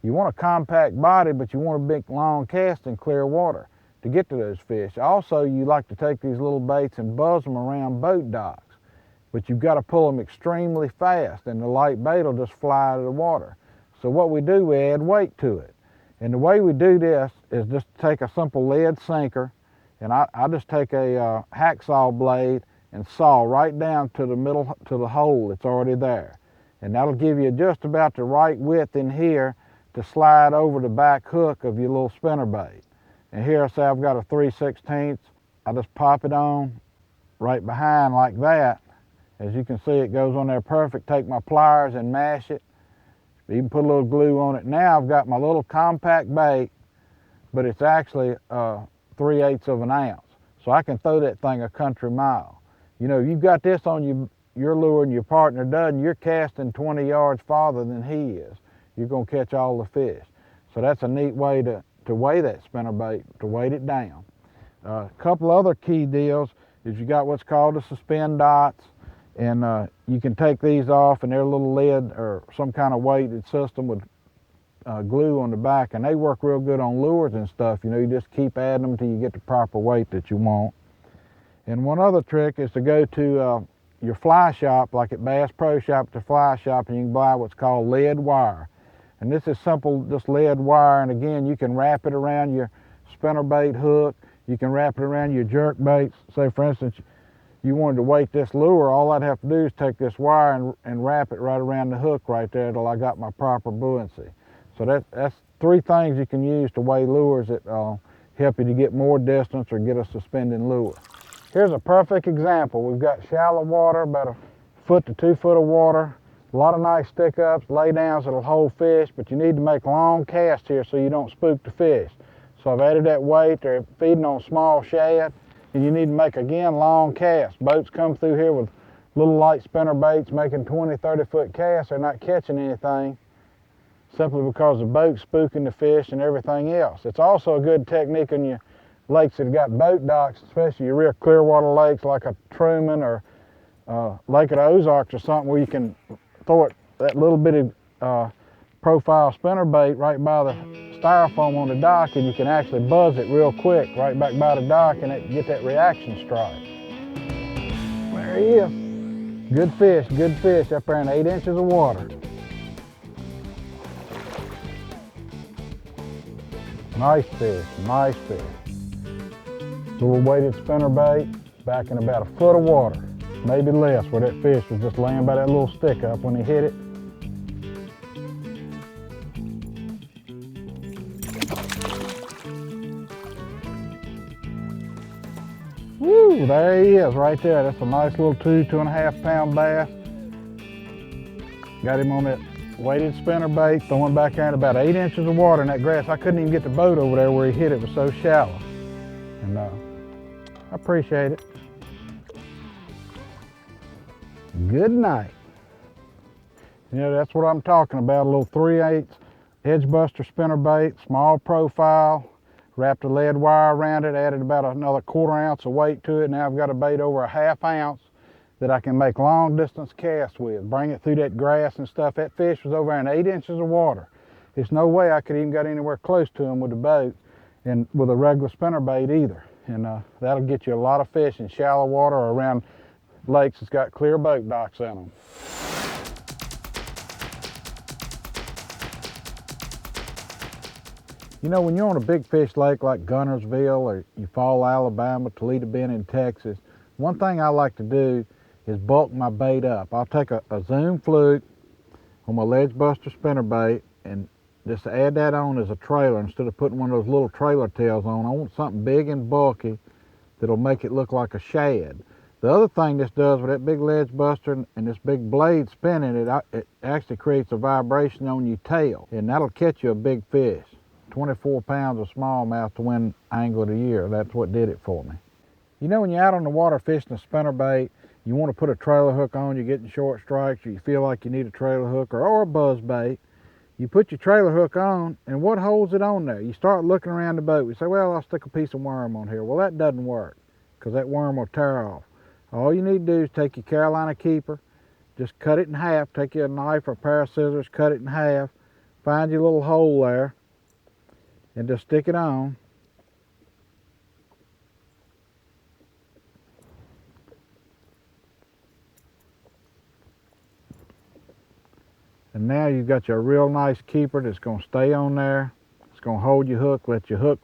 You want a compact body, but you want a big long cast in clear water to get to those fish. Also, you like to take these little baits and buzz them around boat docks, but you've got to pull them extremely fast, and the light bait will just fly out of the water. So what we do, we add weight to it. And the way we do this is just take a simple lead sinker, and I just take a hacksaw blade and saw right down to the middle, to the hole that's already there. And that'll give you just about the right width in here to slide over the back hook of your little spinnerbait. And here, say I've got a 3/16. I just pop it on right behind like that. As you can see, it goes on there perfect. Take my pliers and mash it. Even put a little glue on it. Now I've got my little compact bait, but it's actually 3/8 of an ounce. So I can throw that thing a country mile. You know, you've got this on your lure and your partner doesn't, you're casting 20 yards farther than he is. You're gonna catch all the fish. So that's a neat way to weigh that spinnerbait, to weight it down. A couple other key deals is you got what's called the suspend dots, and you can take these off, and they're a little lead or some kind of weighted system with glue on the back, and they work real good on lures and stuff. You know, you just keep adding them until you get the proper weight that you want. And one other trick is to go to your fly shop, like at Bass Pro Shop, the fly shop, and you can buy what's called lead wire. And this is simple, just lead wire, and again, you can wrap it around your spinnerbait hook, you can wrap it around your jerk baits. Say, for instance, you wanted to weight this lure, all I'd have to do is take this wire and wrap it right around the hook right there till I got my proper buoyancy. So that's three things you can use to weigh lures that help you to get more distance or get a suspending lure. Here's a perfect example. We've got shallow water, about 1 foot to 2 foot of water, a lot of nice stick-ups, lay-downs that'll hold fish, but you need to make long casts here so you don't spook the fish. So I've added that weight. They're feeding on small shad, and you need to make, again, long casts. Boats come through here with little light spinner baits making 20, 30-foot casts. They're not catching anything simply because the boat's spooking the fish and everything else. It's also a good technique on your lakes that have got boat docks, especially your real clear water lakes like a Truman or Lake of the Ozarks or something, where you can throw it that little bit of profile spinnerbait right by the styrofoam on the dock, and you can actually buzz it real quick right back by the dock and get that reaction strike. There he is. Good fish up there in 8 inches of water. Nice fish, nice fish. Little weighted spinnerbait back in about 1 foot of water, maybe less, where that fish was just laying by that little stick up when he hit it. Woo, there he is right there. That's a nice little 2.5 pound bass. Got him on that weighted spinnerbait, throwing back there in about 8 inches of water in that grass. I couldn't even get the boat over there where he hit it. It was so shallow. And I appreciate it. Good night. You know, that's what I'm talking about, a little 3/8 edge buster spinnerbait, small profile, wrapped a lead wire around it, added about another 1/4 ounce of weight to it. Now I've got a bait over a 1/2 ounce that I can make long distance casts with, bring it through that grass and stuff. That fish was over in 8 inches of water. There's no way I could even got anywhere close to him with the boat and with a regular spinnerbait either. And that'll get you a lot of fish in shallow water or around lakes that's got clear boat docks in them. You know, when you're on a big fish lake like Guntersville or Eufaula, Alabama, Toledo Bend in Texas, one thing I like to do is bulk my bait up. I'll take a Zoom fluke on my ledge buster spinnerbait and just add that on as a trailer instead of putting one of those little trailer tails on. I want something big and bulky that'll make it look like a shad. The other thing this does with that big ledge buster and this big blade spinning, it actually creates a vibration on your tail, and that'll catch you a big fish. 24 pounds of smallmouth to win Angler of the Year. That's what did it for me. You know, when you're out on the water fishing a spinnerbait, you want to put a trailer hook on, you're getting short strikes, or you feel like you need a trailer hook or a buzz bait. You put your trailer hook on, and what holds it on there? You start looking around the boat. You say, well, I'll stick a piece of worm on here. Well, that doesn't work because that worm will tear off. All you need to do is take your Carolina Keeper, just cut it in half, take your knife or a pair of scissors, cut it in half, find your little hole there, and just stick it on. And now you've got your real nice keeper that's going to stay on there. It's going to hold your hook, let your hook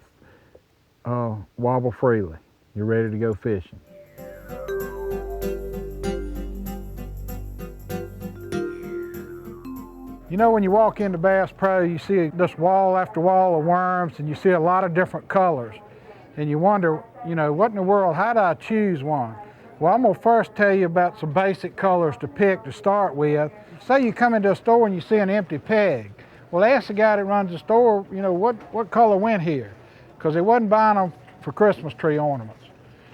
wobble freely. You're ready to go fishing. You know, when you walk into Bass Pro, you see this wall after wall of worms, and you see a lot of different colors. And you wonder, you know, what in the world, how do I choose one? Well, I'm gonna first tell you about some basic colors to pick to start with. Say you come into a store and you see an empty peg. Well, ask the guy that runs the store, you know, what color went here? Because they wasn't buying them for Christmas tree ornaments.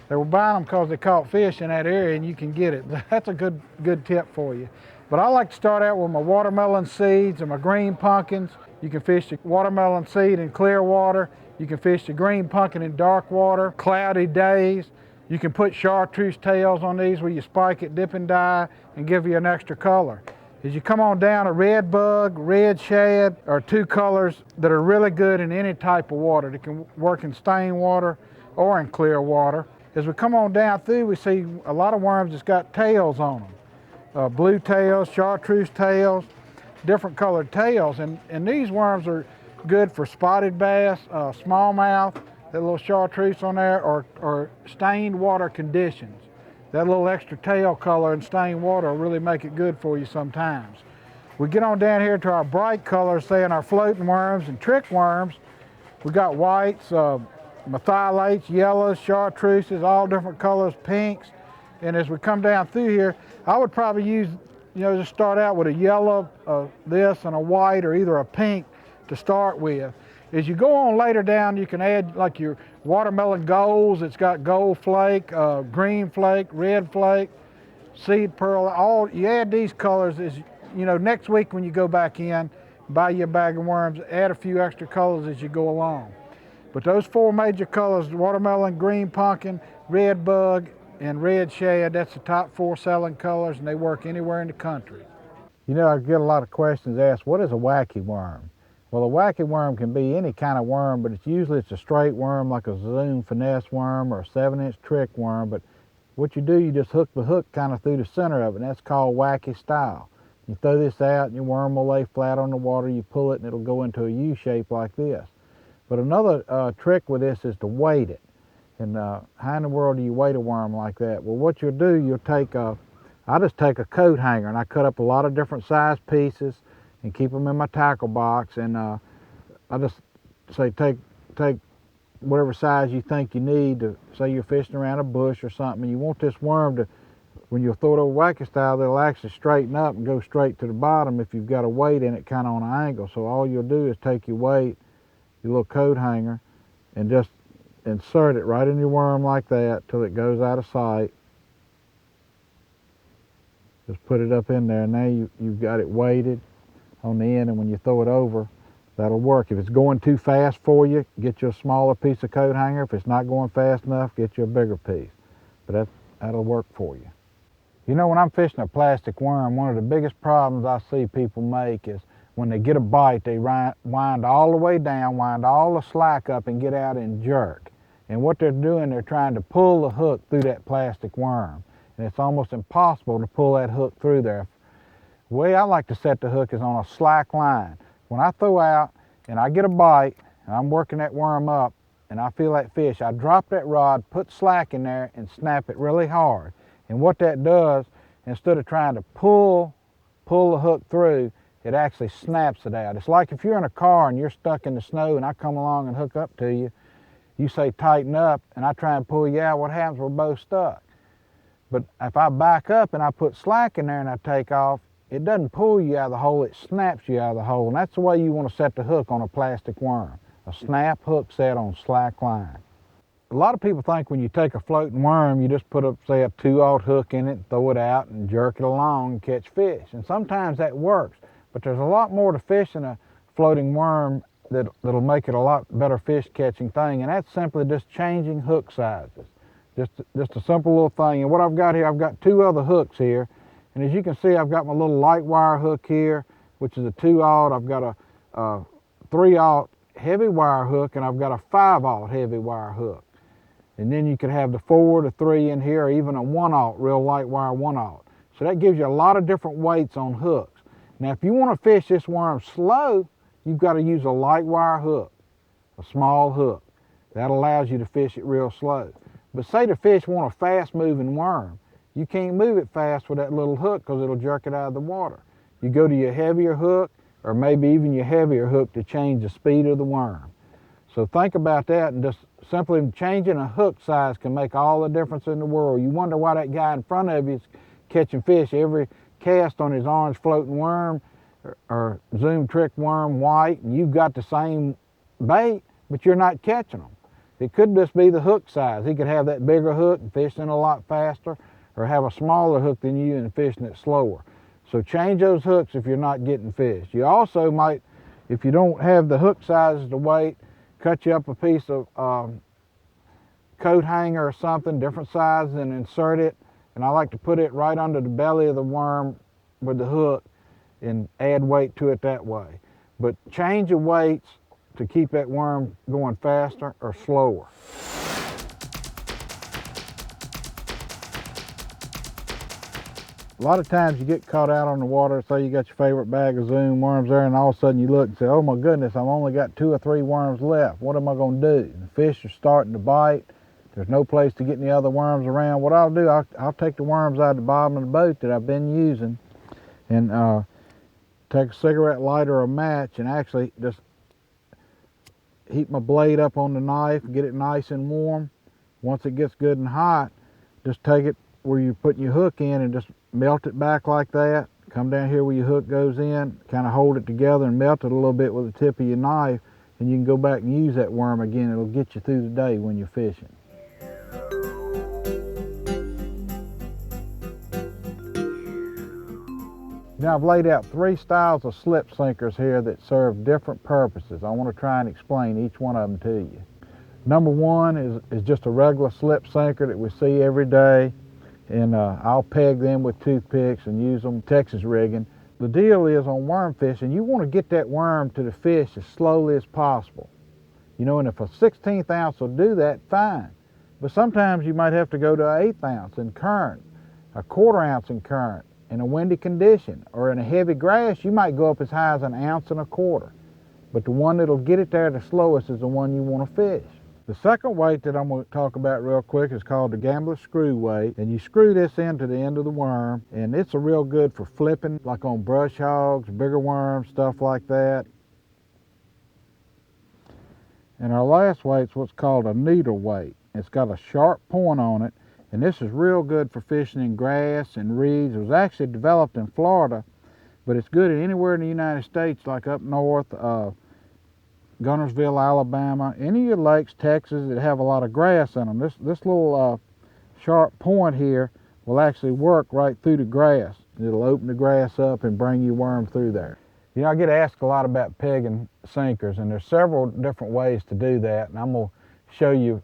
They were buying them because they caught fish in that area and you can get it. That's a good tip for you. But I like to start out with my watermelon seeds and my green pumpkins. You can fish the watermelon seed in clear water. You can fish the green pumpkin in dark water, cloudy days. You can put chartreuse tails on these where you spike it, dip and dye, and give you an extra color. As you come on down, a red bug, red shad are two colors that are really good in any type of water. They can work in stained water or in clear water. As we come on down through, we see a lot of worms that's got tails on them. Blue tails, chartreuse tails, different colored tails. And these worms are good for spotted bass, smallmouth, that little chartreuse on there, or stained water conditions. That little extra tail color in stained water will really make it good for you sometimes. We get on down here to our bright colors, saying our floating worms and trick worms. We got whites, methylates, yellows, chartreuses, all different colors, pinks. And as we come down through here, I would probably use, you know, just start out with a yellow, this, and a white, or either a pink to start with. As you go on later down, you can add like your watermelon golds. It's got gold flake, green flake, red flake, seed pearl. All you add these colors. Is, you know, next week when you go back in, buy you a bag of worms, add a few extra colors as you go along. But those four major colors: watermelon, green pumpkin, red bug, and red shad. That's the top four selling colors, and they work anywhere in the country. You know, I get a lot of questions asked, what is a wacky worm? Well, a wacky worm can be any kind of worm, but it's usually a straight worm like a Zoom finesse worm or a 7-inch trick worm. But what you do, you just hook the hook kind of through the center of it, and that's called wacky style. You throw this out and your worm will lay flat on the water, you pull it and it'll go into a U shape like this. But another trick with this is to weight it. And how in the world do you weight a worm like that? Well, what you'll do, you'll take I just take a coat hanger and I cut up a lot of different size pieces and keep them in my tackle box, and I just say take whatever size you think you need to, say you're fishing around a bush or something, and you want this worm to, when you throw it over wacky style, they'll actually straighten up and go straight to the bottom if you've got a weight in it kind of on an angle. So all you'll do is take your weight, your little coat hanger, and just insert it right in your worm like that till it goes out of sight. Just put it up in there, and now you've got it weighted on the end, and when you throw it over, that'll work. If it's going too fast for you, get you a smaller piece of coat hanger. If it's not going fast enough, get you a bigger piece. But that'll work for you. You know, when I'm fishing a plastic worm, one of the biggest problems I see people make is when they get a bite, they wind all the way down, wind all the slack up, and get out and jerk. And what they're doing, they're trying to pull the hook through that plastic worm. And it's almost impossible to pull that hook through there. The way I like to set the hook is on a slack line. When I throw out and I get a bite and I'm working that worm up and I feel that fish, I drop that rod, put slack in there, and snap it really hard. And what that does, instead of trying to pull the hook through, it actually snaps it out. It's like if you're in a car and you're stuck in the snow and I come along and hook up to you, you say tighten up and I try and pull you out, what happens? We're both stuck. But if I back up and I put slack in there and I take off, it doesn't pull you out of the hole, it snaps you out of the hole. And that's the way you want to set the hook on a plastic worm. A snap hook set on slack line. A lot of people think when you take a floating worm, you just put up, say, a 2/0 hook in it, throw it out and jerk it along and catch fish. And sometimes that works, but there's a lot more to fishing a floating worm that'll make it a lot better fish catching thing, and that's simply just changing hook sizes. Just a simple little thing. And what I've got here, I've got 2 other hooks here. And as you can see, I've got my little light wire hook here, which is a 2/0. I've got a 3/0 heavy wire hook, and I've got a 5/0 heavy wire hook. And then you could have the 4, the 3 in here, or even a 1/0, real light wire 1/0. So that gives you a lot of different weights on hooks. Now, if you want to fish this worm slow, you've got to use a light wire hook, a small hook. That allows you to fish it real slow. But say the fish want a fast moving worm, you can't move it fast with that little hook because it'll jerk it out of the water. You go to your heavier hook, or maybe even your heavier hook, to change the speed of the worm. So think about that, and just simply changing a hook size can make all the difference in the world. You wonder why that guy in front of you is catching fish every cast on his orange floating worm or Zoom trick worm white, and you've got the same bait, but you're not catching them. It could just be the hook size. He could have that bigger hook and fishing a lot faster, or have a smaller hook than you and fishing it slower. So change those hooks if you're not getting fish. You also might, if you don't have the hook sizes to weight, cut you up a piece of coat hanger or something, different size, and insert it. And I like to put it right under the belly of the worm with the hook and add weight to it that way. But change the weights to keep that worm going faster or slower. A lot of times you get caught out on the water, say you got your favorite bag of Zoom worms there, and all of a sudden you look and say, oh my goodness, I've only got 2 or 3 worms left. What am I going to do? The fish are starting to bite. There's no place to get any other worms around. What I'll do, I'll take the worms out of the bottom of the boat that I've been using and take a cigarette lighter or a match and actually just heat my blade up on the knife, get it nice and warm. Once it gets good and hot, just take it where you're putting your hook in and just melt it back like that. Come down here where your hook goes in, kind of hold it together and melt it a little bit with the tip of your knife, and you can go back and use that worm again. It'll get you through the day when you're fishing. Now I've laid out 3 styles of slip sinkers here that serve different purposes. I want to try and explain each one of them to you. Number 1 is just a regular slip sinker that we see every day, and I'll peg them with toothpicks and use them Texas rigging. the deal is on worm fishing, you want to get that worm to the fish as slowly as possible. You know, and if a 1/16 ounce will do that, fine. But sometimes you might have to go to an 1/8 ounce in current, a 1/4 ounce in current, in a windy condition, or in a heavy grass, you might go up as high as 1.25 ounces. But the one that'll get it there the slowest is the one you want to fish. The second weight that I'm going to talk about real quick is called the Gambler Screw Weight, and you screw this into the end of the worm, and it's a real good for flipping, like on brush hogs, bigger worms, stuff like that. And our last weight is what's called a needle weight. It's got a sharp point on it, and this is real good for fishing in grass and reeds. It was actually developed in Florida, but it's good anywhere in the United States, like up north, Gunnersville, Alabama, any of your lakes, Texas, that have a lot of grass in them. This little sharp point here will actually work right through the grass. It'll open the grass up and bring your worm through there. You know, I get asked a lot about pegging sinkers, and there's several different ways to do that, and I'm going to show you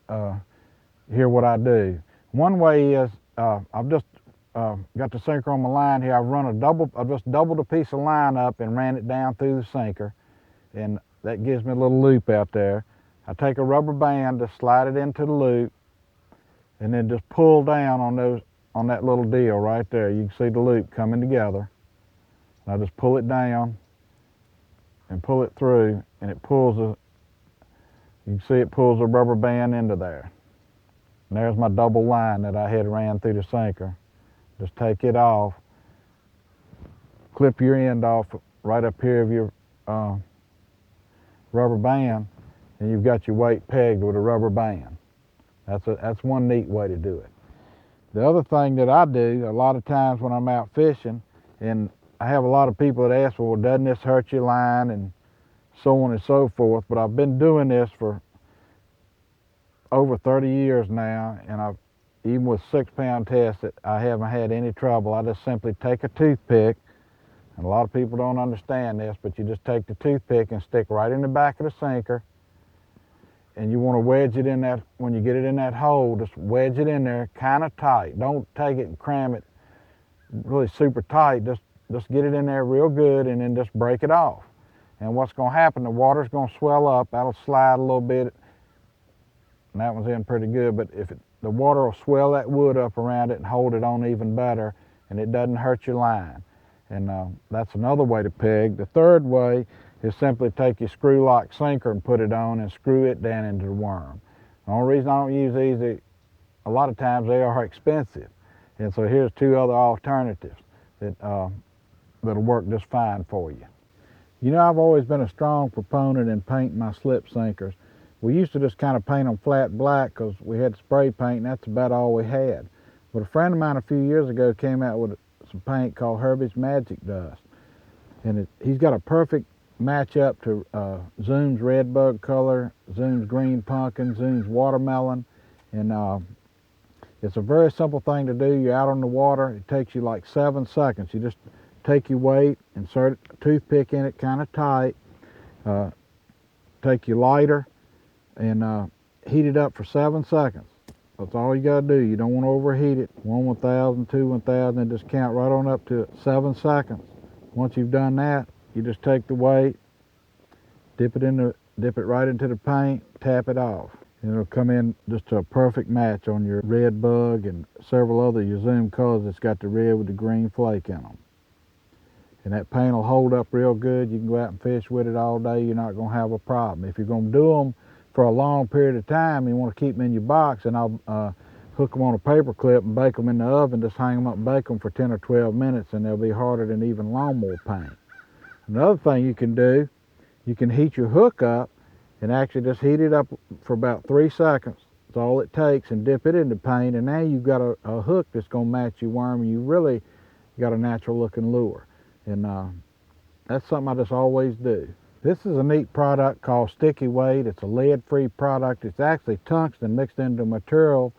here what I do. One way is I've just got the sinker on my line here. I've just doubled a piece of line up and ran it down through the sinker, and that gives me a little loop out there. I take a rubber band to slide it into the loop, and then just pull down on that little deal right there. You can see the loop coming together. And I just pull it down and pull it through, and it pulls you can see it pulls a rubber band into there. And there's my double line that I had ran through the sinker. Just take it off, clip your end off right up here of your rubber band, and you've got your weight pegged with a rubber band. That's one neat way to do it. The other thing that I do a lot of times when I'm out fishing, and I have a lot of people that ask, well, doesn't this hurt your line, and so on and so forth, but I've been doing this for over 30 years now, and even with 6-pound tests, I haven't had any trouble. I just simply take a toothpick, and a lot of people don't understand this, but you just take the toothpick and stick right in the back of the sinker, and you want to wedge it in that, when you get it in that hole, just wedge it in there kind of tight. Don't take it and cram it really super tight. Just get it in there real good, and then just break it off. And what's going to happen, the water's going to swell up, that'll slide a little bit, and that one's in pretty good, but the water will swell that wood up around it and hold it on even better, and it doesn't hurt your line. And that's another way to peg. The third way is simply take your screw lock sinker and put it on and screw it down into the worm. The only reason I don't use these, a lot of times they are expensive. And so here's two other alternatives that'll work just fine for you. You know, I've always been a strong proponent in painting my slip sinkers. We used to just kind of paint them flat black because we had spray paint, and that's about all we had. But a friend of mine a few years ago came out with some paint called Herbie's Magic Dust. And he's got a perfect match up to Zoom's Red Bug color, Zoom's Green Pumpkin, Zoom's Watermelon. And it's a very simple thing to do. You're out on the water. It takes you like 7 seconds. You just take your weight, insert a toothpick in it kind of tight, take your lighter, and heat it up for 7 seconds. That's all you got to do. You don't want to overheat it. 1 1000, 2 1000, and just count right on up to 7 seconds. Once you've done that, you just take the weight, dip it right into the paint, tap it off. And it'll come in just to a perfect match on your Red Bug and several other your Zoom colors that's got the red with the green flake in them. And that paint will hold up real good. You can go out and fish with it all day. You're not going to have a problem. If you're going to do them for a long period of time, you want to keep them in your box, and I'll hook them on a paper clip and bake them in the oven. Just hang them up and bake them for 10 or 12 minutes, and they'll be harder than even lawnmower paint. Another thing you can do, you can heat your hook up and actually just heat it up for about 3 seconds. That's all it takes, and dip it into paint, and now you've got a hook that's going to match your worm, and you really got a natural looking lure. And that's something I just always do. This is a neat product called Sticky Weight. It's a lead-free product. It's actually tungsten mixed into material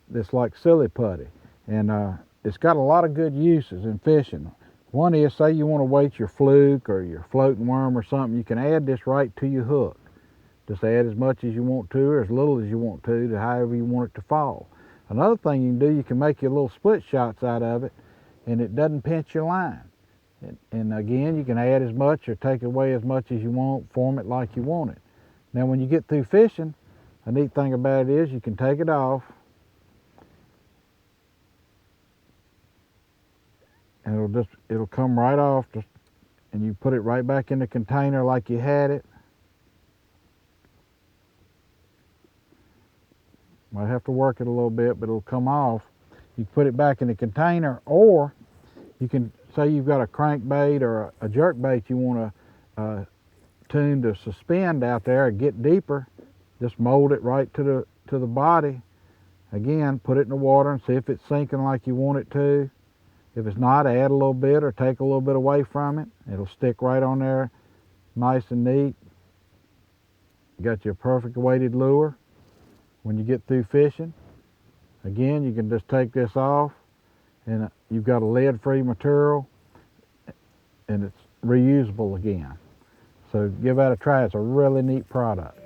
that's like silly putty. And it's got a lot of good uses in fishing. One is, say you want to weight your fluke or your floating worm or something, you can add this right to your hook. Just add as much as you want to or as little as you want to however you want it to fall. Another thing you can do, you can make your little split shots out of it, and it doesn't pinch your line. And again, you can add as much or take away as much as you want, form it like you want it. Now when you get through fishing, a neat thing about it is you can take it off and it'll come right off, and you put it right back in the container like you had it. Might have to work it a little bit, but it'll come off. You can put it back in the container, or you can say you've got a crankbait or a jerk bait you want to tune to suspend out there or get deeper. Just mold it right to the body. Again, put it in the water and see if it's sinking like you want it to. If it's not, add a little bit or take a little bit away from it. It'll stick right on there, nice and neat. You got your perfect weighted lure when you get through fishing. Again, you can just take this off, and you've got a lead-free material, and it's reusable again. So give that a try. It's a really neat product.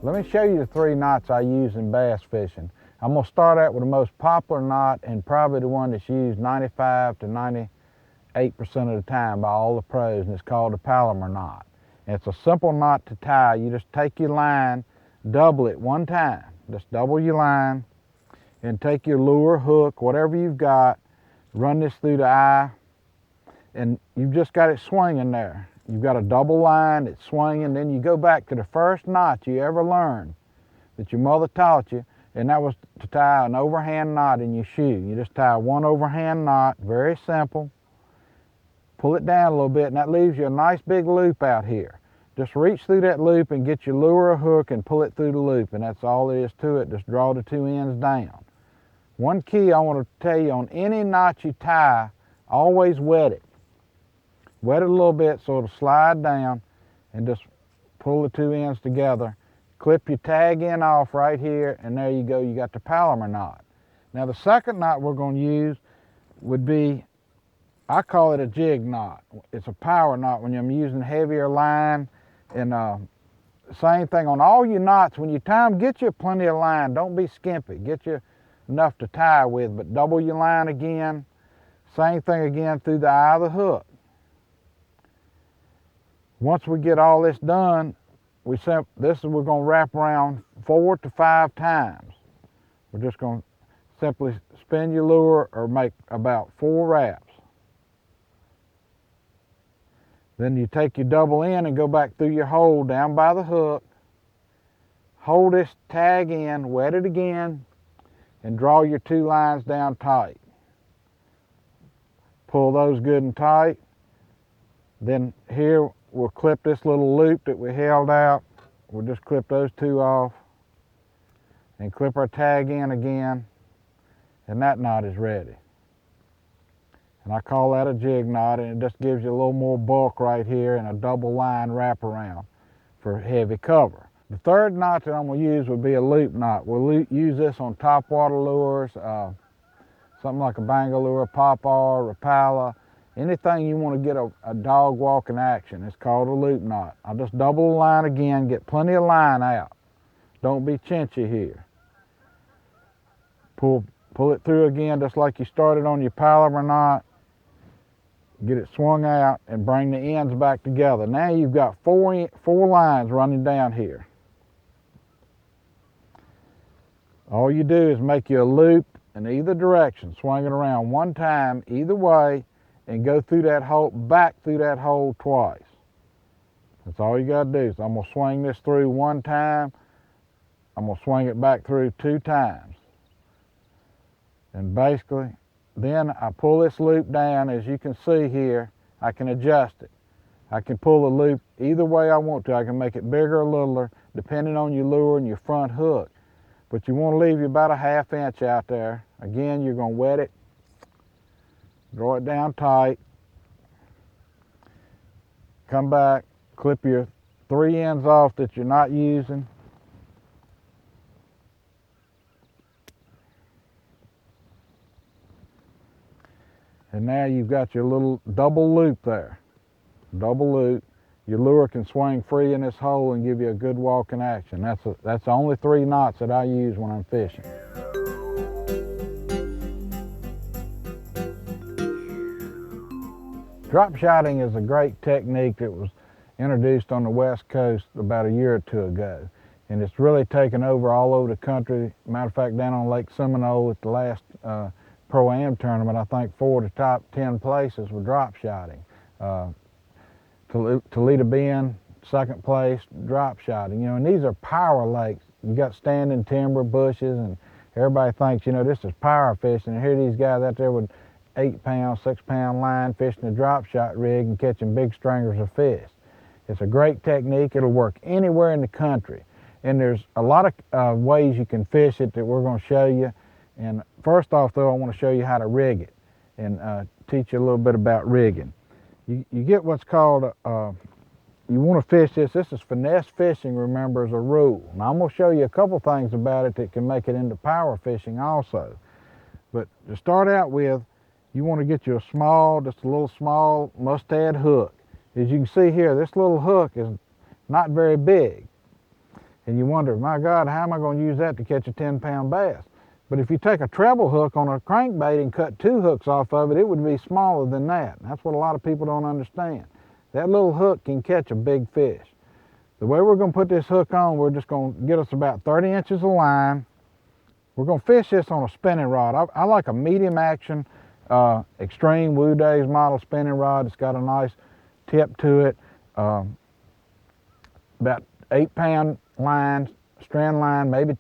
Let me show you the 3 knots I use in bass fishing. I'm going to start out with the most popular knot and probably the one that's used 95 to 98% of the time by all the pros, and it's called the Palomar knot. And it's a simple knot to tie. You just take your line, double it one time. Just double your line and take your lure, hook, whatever you've got, run this through the eye, and you've just got it swinging there. You've got a double line, it's swinging, then you go back to the first knot you ever learned that your mother taught you, and that was to tie an overhand knot in your shoe. You just tie one overhand knot, very simple. Pull it down a little bit, and that leaves you a nice big loop out here. Just reach through that loop and get your lure or hook and pull it through the loop, and that's all there is to it. Just draw the 2 ends down. One key I want to tell you, on any knot you tie, always wet it. Wet it a little bit so it'll slide down, and just pull the 2 ends together. Clip your tag end off right here, and there you go, you got the Palomar knot. Now the second knot we're going to use would be, I call it a jig knot. It's a power knot when I'm using heavier line. And same thing on all your knots, when you tie them, get you plenty of line. Don't be skimpy. Get you enough to tie with, but double your line again. Same thing again through the eye of the hook. Once we get all this done, we're going to wrap around 4 to 5 times. We're just going to simply spin your lure or make about 4 wraps. Then you take your double end and go back through your hole down by the hook. Hold this tag in, wet it again, and draw your 2 lines down tight. Pull those good and tight. Then here we'll clip this little loop that we held out. We'll just clip those 2 off and clip our tag in again, and that knot is ready. And I call that a jig knot, and it just gives you a little more bulk right here and a double line wraparound for heavy cover. The third knot that I'm going to use would be a loop knot. We'll use this on topwater lures, something like a Bangor lure, Popar, Rapala, anything you want to get a dog walking action. It's called a loop knot. I'll just double the line again, get plenty of line out. Don't be chinchy here. Pull it through again just like you started on your Palomar knot. Get it swung out and bring the ends back together. Now you've got 4 lines running down here. All you do is make you a loop in either direction, swing it around one time either way, and go through that hole, back through that hole twice. That's all you got to do. So I'm going to swing this through one time. I'm going to swing it back through 2 times. And basically, then I pull this loop down. As you can see here, I can adjust it. I can pull the loop either way I want to. I can make it bigger or littler, depending on your lure and your front hook. But you want to leave you about a 1/2 inch out there. Again, you're going to wet it, draw it down tight, come back, clip your 3 ends off that you're not using. And now you've got your little double loop there. Double loop. Your lure can swing free in this hole and give you a good walking action. That's the only 3 knots that I use when I'm fishing. Drop shotting is a great technique that was introduced on the West Coast about a year or two ago. And it's really taken over all over the country. Matter of fact, down on Lake Seminole at the last Pro-Am tournament, I think 4 of the top 10 places were drop shotting. Toledo Bend, second place, drop shotting. You know, and these are power lakes. You got standing timber, bushes, and everybody thinks, you know, this is power fishing. And here these guys out there with 8-pound, 6-pound line fishing a drop shot rig and catching big stringers of fish. It's a great technique. It'll work anywhere in the country. And there's a lot of ways you can fish it that we're going to show you. And first off, though, I want to show you how to rig it and teach you a little bit about rigging. You get what's called, you want to fish this. This is finesse fishing, remember, as a rule. Now, I'm going to show you a couple things about it that can make it into power fishing also. But to start out with, you want to get you a small, just a little small mustad hook. As you can see here, this little hook is not very big. And you wonder, my God, how am I going to use that to catch a 10-pound bass? But if you take a treble hook on a crankbait and cut 2 hooks off of it, it would be smaller than that. That's what a lot of people don't understand. That little hook can catch a big fish. The way we're going to put this hook on, we're just going to get us about 30 inches of line. We're going to fish this on a spinning rod. I like a medium action, Extreme Woo Days model spinning rod. It's got a nice tip to it. About 8-pound line, strand line, maybe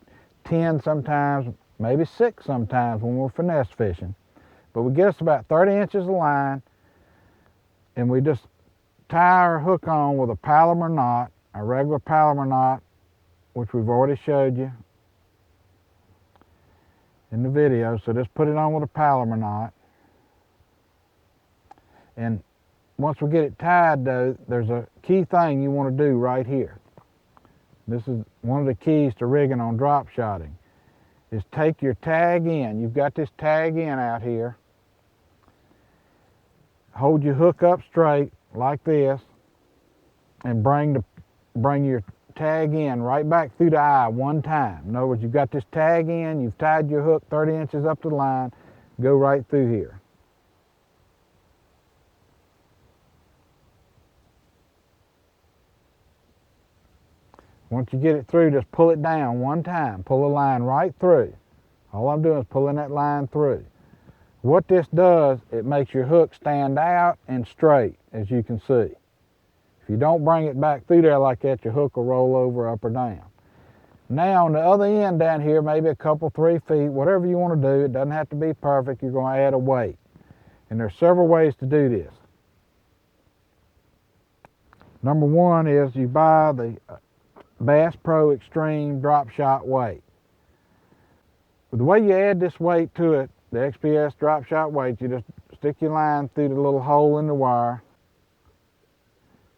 10 sometimes, maybe 6 sometimes when we're finesse fishing. But we get us about 30 inches of line, and we just tie our hook on with a Palomar knot, a regular Palomar knot, which we've already showed you in the video. So just put it on with a Palomar knot. And once we get it tied, though, there's a key thing you want to do right here. This is one of the keys to rigging on drop shotting, is take your tag in. You've got this tag in out here. Hold your hook up straight like this and bring your tag in right back through the eye one time. In other words, you've got this tag in, you've tied your hook 30 inches up the line, go right through here. Once you get it through, just pull it down one time. Pull the line right through. All I'm doing is pulling that line through. What this does, it makes your hook stand out and straight, as you can see. If you don't bring it back through there like that, your hook will roll over up or down. Now on the other end down here, maybe a couple, 3 feet, whatever you want to do, it doesn't have to be perfect, you're going to add a weight. And there's several ways to do this. Number one is you buy the Bass Pro Extreme drop shot weight. The way you add this weight to it, the XPS drop shot weight, you just stick your line through the little hole in the wire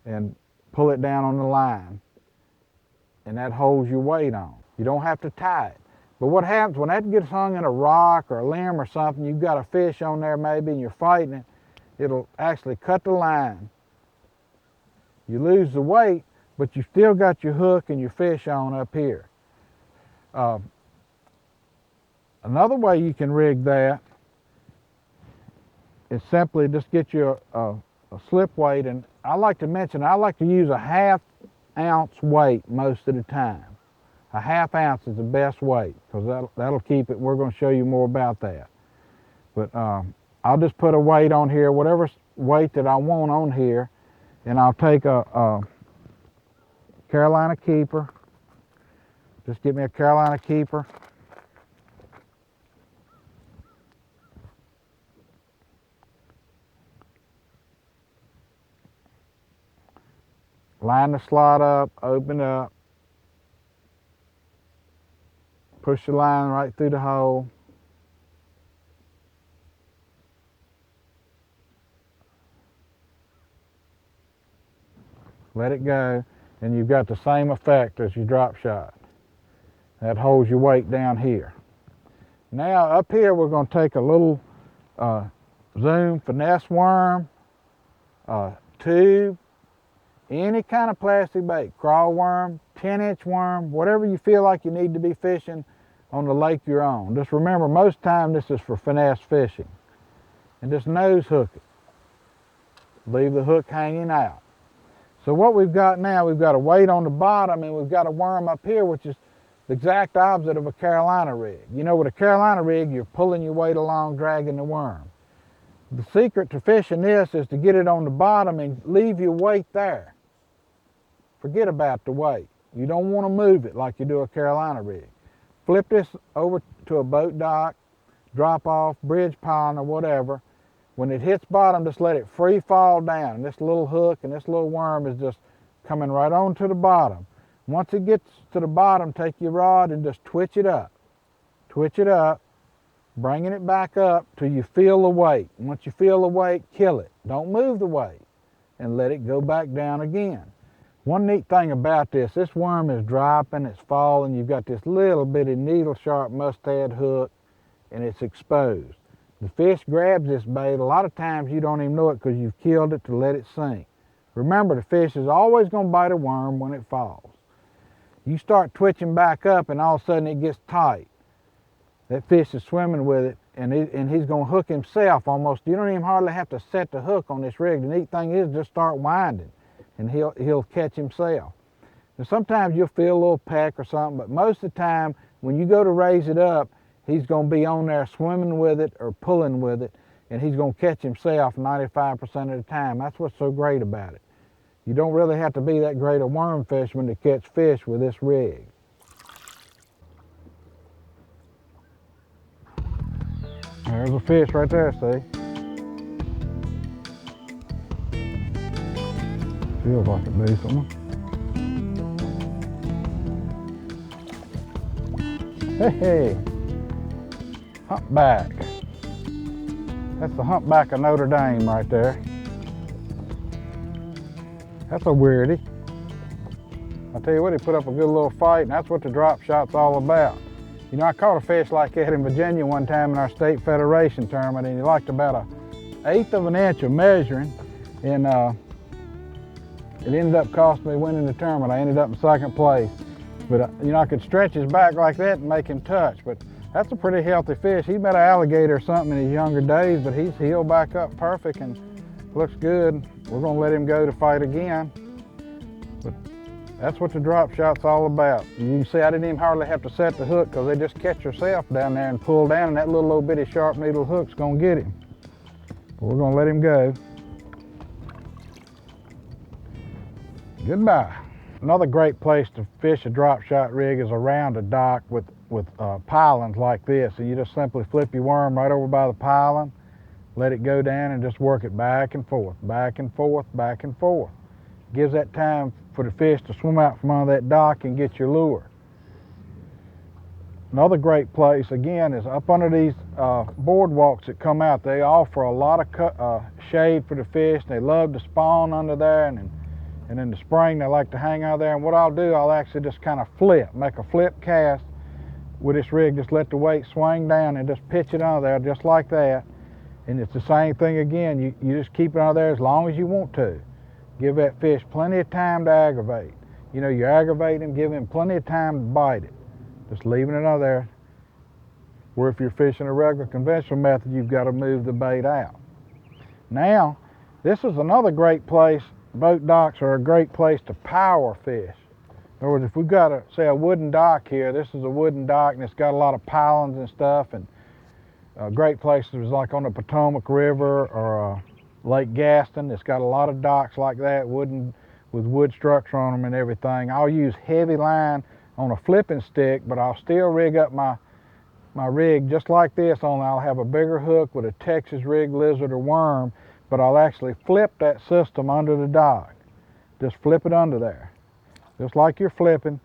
and pull it down on the line, and that holds your weight on. You don't have to tie it. But what happens when that gets hung in a rock or a limb or something, you've got a fish on there maybe and you're fighting it, it'll actually cut the line. You lose the weight, but you still got your hook and your fish on up here. Another way you can rig that is simply just get you a slip weight, and I like to mention, I like to use a 1/2 ounce weight most of the time. A 1/2 ounce is the best weight because that'll keep it. We're going to show you more about that. But I'll just put a weight on here, whatever weight that I want on here, and I'll take a Carolina Keeper. Just get me a Carolina Keeper. Line the slot up, open up. Push the line right through the hole. Let it go, and you've got the same effect as your drop shot. That holds your weight down here. Now up here we're going to take a little Zoom finesse worm, tube, any kind of plastic bait, crawl worm, 10-inch worm, whatever you feel like you need to be fishing on the lake you're on. Just remember, most time this is for finesse fishing. And just nose hook it. leave the hook hanging out. So what we've got now, we've got a weight on the bottom and we've got a worm up here, which is the exact opposite of a Carolina rig. You know, with a Carolina rig, you're pulling your weight along, dragging the worm. The secret to fishing this is to get it on the bottom and leave your weight there. Forget about the weight. You don't want to move it like you do a Carolina rig. Flip this over to a boat dock, drop off, bridge piling or whatever. When it hits bottom, just let it free fall down. And this little hook and this little worm is just coming right on to the bottom. Once it gets to the bottom, take your rod and just twitch it up. Twitch it up, bringing it back up till you feel the weight. Once you feel the weight, kill it. Don't move the weight and let it go back down again. One neat thing about this worm is dropping, it's falling. You've got this little bitty needle sharp mustad hook and it's exposed. The fish grabs this bait. A lot of times you don't even know it because you've killed it to let it sink. Remember, the fish is always going to bite a worm when it falls. You start twitching back up and all of a sudden it gets tight. That fish is swimming with it and he's going to hook himself almost. You don't even hardly have to set the hook on this rig. The neat thing is just start winding and he'll catch himself. And sometimes you'll feel a little peck or something, but most of the time when you go to raise it up, he's going to be on there swimming with it or pulling with it, and he's going to catch himself 95% of the time. That's what's so great about it. You don't really have to be that great a worm fisherman to catch fish with this rig. There's a fish right there, see? Feels like a decent one. Hey, humpback. That's the humpback of Notre Dame right there. That's a weirdie. I tell you what, he put up a good little fight, and that's what the drop shot's all about. You know, I caught a fish like that in Virginia one time in our state federation tournament, and he liked about 1/8 of an inch of measuring, and it ended up costing me winning the tournament. I ended up in second place. But you know, I could stretch his back like that and make him touch, but that's a pretty healthy fish. He met an alligator or something in his younger days, but he's healed back up perfect and looks good. We're gonna let him go to fight again. But that's what the drop shot's all about. You can see I didn't even hardly have to set the hook because they just catch herself down there and pull down, and that little old bitty sharp needle hook's gonna get him. But we're gonna let him go. Goodbye. Another great place to fish a drop shot rig is around a dock with pilings like this. And you just simply flip your worm right over by the piling, let it go down and just work it back and forth, back and forth, back and forth. Gives that time for the fish to swim out from under that dock and get your lure. Another great place, again, is up under these boardwalks that come out. They offer a lot of shade for the fish. They love to spawn under there, and in the spring they like to hang out there. And what I'll do, I'll actually just kind of make a flip cast with this rig. Just let the weight swing down and just pitch it under there just like that. And it's the same thing again. You just keep it under there as long as you want to. Give that fish plenty of time to aggravate. You know, you aggravate him, give him plenty of time to bite it. Just leaving it under there. Where if you're fishing a regular conventional method, you've got to move the bait out. Now, this is another great place. Boat docks are a great place to power fish. In other words, if we've got a wooden dock here, this is a wooden dock and it's got a lot of pilings and stuff, and great places like on the Potomac River or Lake Gaston. It's got a lot of docks like that, wooden, with wood structure on them and everything. I'll use heavy line on a flipping stick, but I'll still rig up my rig just like this, only I'll have a bigger hook with a Texas rig, lizard, or worm, but I'll actually flip that system under the dock. Just flip it under there. Just like you're flipping,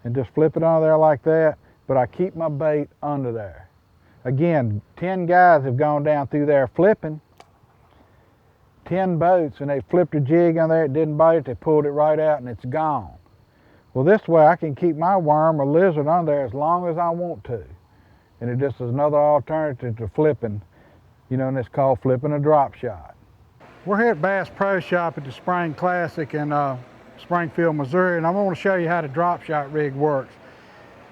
and just flip it under there like that, but I keep my bait under there. Again, 10 guys have gone down through there flipping, 10 boats, and they flipped a jig on there, it didn't bite it, they pulled it right out and it's gone. Well, this way I can keep my worm or lizard under there as long as I want to. And it just is another alternative to flipping, you know, and it's called flipping a drop shot. We're here at Bass Pro Shop at the Spring Classic in Springfield, Missouri, and I'm going to show you how the drop shot rig works.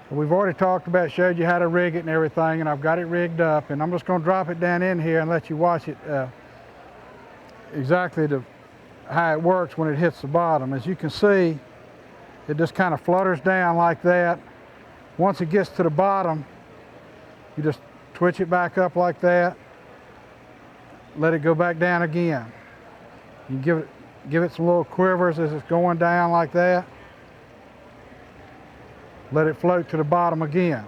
We've already talked about, showed you how to rig it and everything, and I've got it rigged up, and I'm just going to drop it down in here and let you watch it exactly how it works when it hits the bottom. As you can see, it just kind of flutters down like that. Once it gets to the bottom, you just twitch it back up like that, let it go back down again. You give it some little quivers as it's going down like that. Let it float to the bottom again.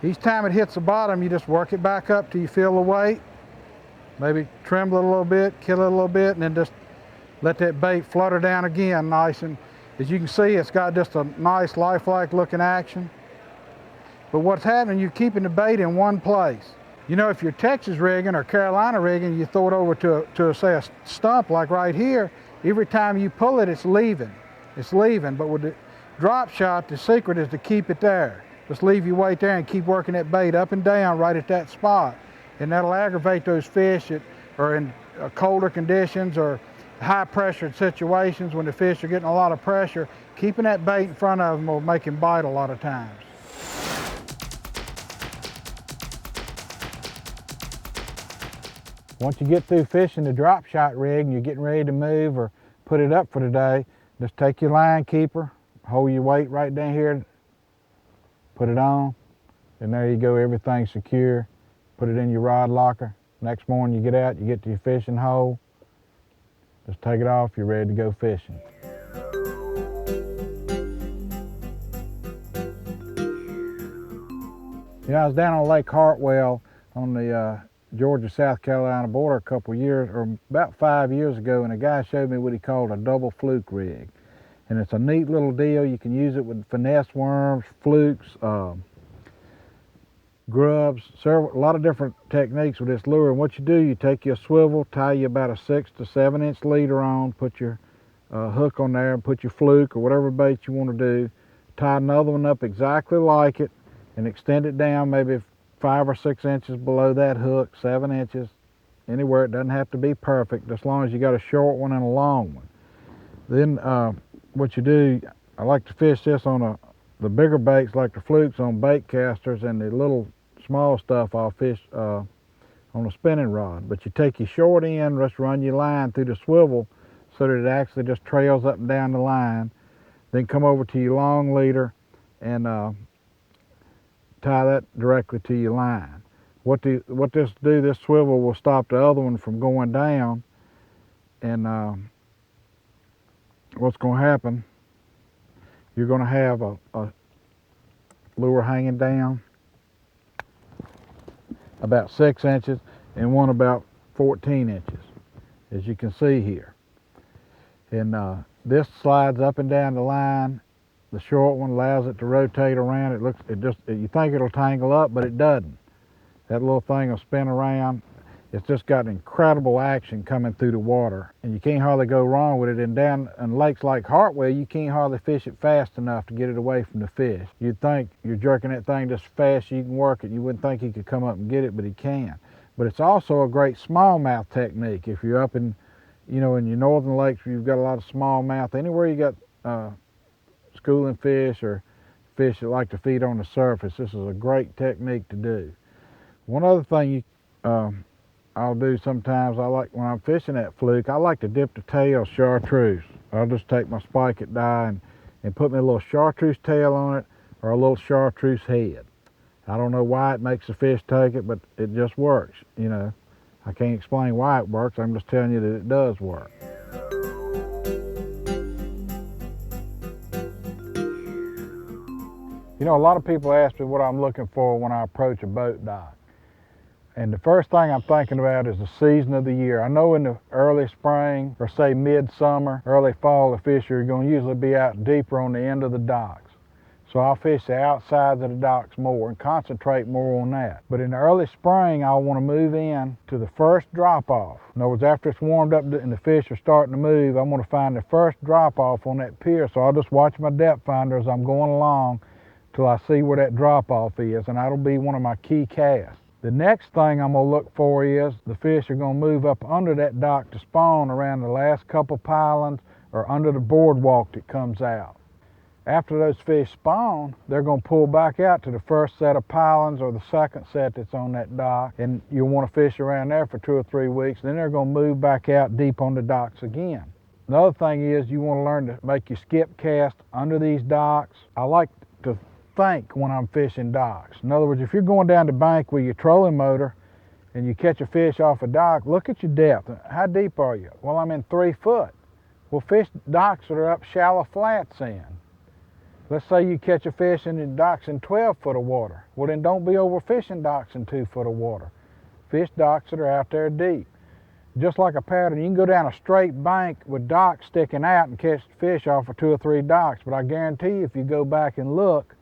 Each time it hits the bottom, you just work it back up till you feel the weight. Maybe tremble it a little bit, kill it a little bit, and then just let that bait flutter down again nice. And as you can see, it's got just a nice lifelike looking action. But what's happening, you're keeping the bait in one place. You know, if you're Texas rigging or Carolina rigging, you throw it over to say a stump like right here, every time you pull it, it's leaving. It's leaving, but with the drop shot, the secret is to keep it there. Just leave your weight there and keep working that bait up and down right at that spot. And that'll aggravate those fish that are in colder conditions or high pressured situations when the fish are getting a lot of pressure. Keeping that bait in front of them will make them bite a lot of times. Once you get through fishing the drop shot rig and you're getting ready to move or put it up for the day, just take your line keeper, hold your weight right down here, put it on, and there you go, everything's secure. Put it in your rod locker. Next morning you get out, you get to your fishing hole, just take it off, you're ready to go fishing. Yeah, I was down on Lake Hartwell on the Georgia-South Carolina border a couple years, or about 5 years ago, and a guy showed me what he called a double fluke rig. And it's a neat little deal. You can use it with finesse worms, flukes, grubs, a lot of different techniques with this lure. And what you do, you take your swivel, tie you about a 6 to 7 inch leader on, put your hook on there, and put your fluke or whatever bait you want to do, tie another one up exactly like it, and extend it down maybe 5 or 6 inches below that hook, 7 inches, anywhere. It doesn't have to be perfect, as long as you got a short one and a long one. Then what you do, I like to fish this on the bigger baits like the flukes on bait casters, and the little small stuff I'll fish on a spinning rod. But you take your short end, just run your line through the swivel so that it actually just trails up and down the line. Then come over to your long leader and tie that directly to your line. What this do, this swivel will stop the other one from going down, and what's going to happen, you're going to have a lure hanging down about 6 inches and one about 14 inches, as you can see here. And this slides up and down the line. The short one allows it to rotate around. You think it'll tangle up, but it doesn't. That little thing will spin around. It's just got incredible action coming through the water, and you can't hardly go wrong with it. And down in lakes like Hartwell, you can't hardly fish it fast enough to get it away from the fish. You'd think you're jerking that thing just fast you can work it. You wouldn't think he could come up and get it, but he can. But it's also a great smallmouth technique. If you're up in, in your northern lakes where you've got a lot of smallmouth, anywhere you got schooling fish or fish that like to feed on the surface, this is a great technique to do. One other thing I'll do sometimes, when I'm fishing that fluke, I like to dip the tail chartreuse. I'll just take my spike it die and put me a little chartreuse tail on it or a little chartreuse head. I don't know why it makes the fish take it, but it just works, I can't explain why it works, I'm just telling you that it does work. A lot of people ask me what I'm looking for when I approach a boat dock. And the first thing I'm thinking about is the season of the year. I know in the early spring, or say midsummer, early fall, the fish are going to usually be out deeper on the end of the docks. So I'll fish the outsides of the docks more and concentrate more on that. But in the early spring, I'll want to move in to the first drop-off. In other words, after it's warmed up and the fish are starting to move, I'm going to find the first drop-off on that pier. So I'll just watch my depth finder as I'm going along till I see where that drop-off is, and that'll be one of my key casts. The next thing I'm going to look for is the fish are going to move up under that dock to spawn around the last couple pylons or under the boardwalk that comes out. After those fish spawn, they're going to pull back out to the first set of pilings or the second set that's on that dock, and you'll want to fish around there for 2 or 3 weeks. Then they're going to move back out deep on the docks again. Another thing is you want to learn to make your skip cast under these docks. I like to think when I'm fishing docks. In other words, if you're going down the bank with your trolling motor and you catch a fish off a dock, look at your depth. How deep are you? Well, I'm in 3 foot. Well, fish docks that are up shallow flats in. Let's say you catch a fish in the docks in 12 foot of water. Well, then don't be overfishing docks in 2 foot of water. Fish docks that are out there deep. Just like a pattern, you can go down a straight bank with docks sticking out and catch fish off of 2 or 3 docks, but I guarantee you if you go back and look,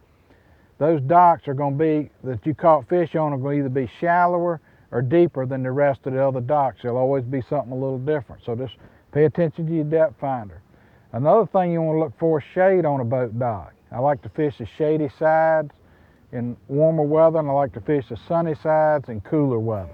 those docks are going to be, that you caught fish on, are going to either be shallower or deeper than the rest of the other docks. There'll always be something a little different, so just pay attention to your depth finder. Another thing you want to look for is shade on a boat dock. I like to fish the shady sides in warmer weather, and I like to fish the sunny sides in cooler weather.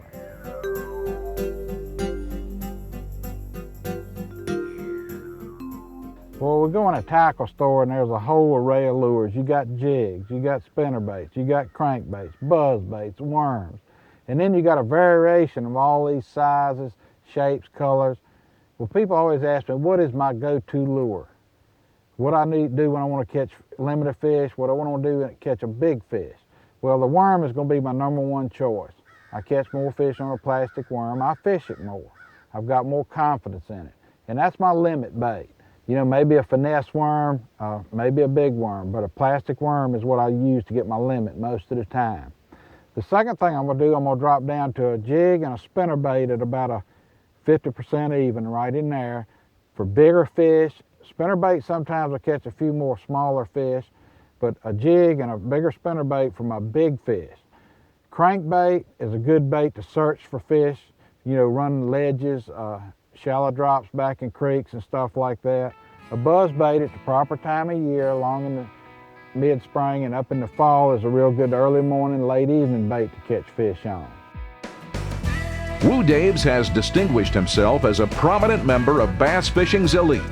Well, we go in a tackle store and there's a whole array of lures. You got jigs, you got spinnerbaits, you got crankbaits, buzzbaits, worms. And then you got a variation of all these sizes, shapes, colors. Well, people always ask me, what is my go-to lure? What I need to do when I want to catch limited fish, what I want to do to catch a big fish. Well, the worm is going to be my #1 choice. I catch more fish on a plastic worm. I fish it more. I've got more confidence in it. And that's my limit bait. You know, maybe a finesse worm, maybe a big worm, but a plastic worm is what I use to get my limit most of the time. The second thing I'm going to do, I'm going to drop down to a jig and a spinnerbait at about a 50% even, right in there. For bigger fish, spinnerbait sometimes I catch a few more smaller fish, but a jig and a bigger spinnerbait for my big fish. Crankbait is a good bait to search for fish, you know, run ledges, shallow drops back in creeks and stuff like that. A buzzbait at the proper time of year, along in the mid-spring and up in the fall, is a real good early morning, late evening bait to catch fish on. Woo Daves has distinguished himself as a prominent member of bass fishing's elite.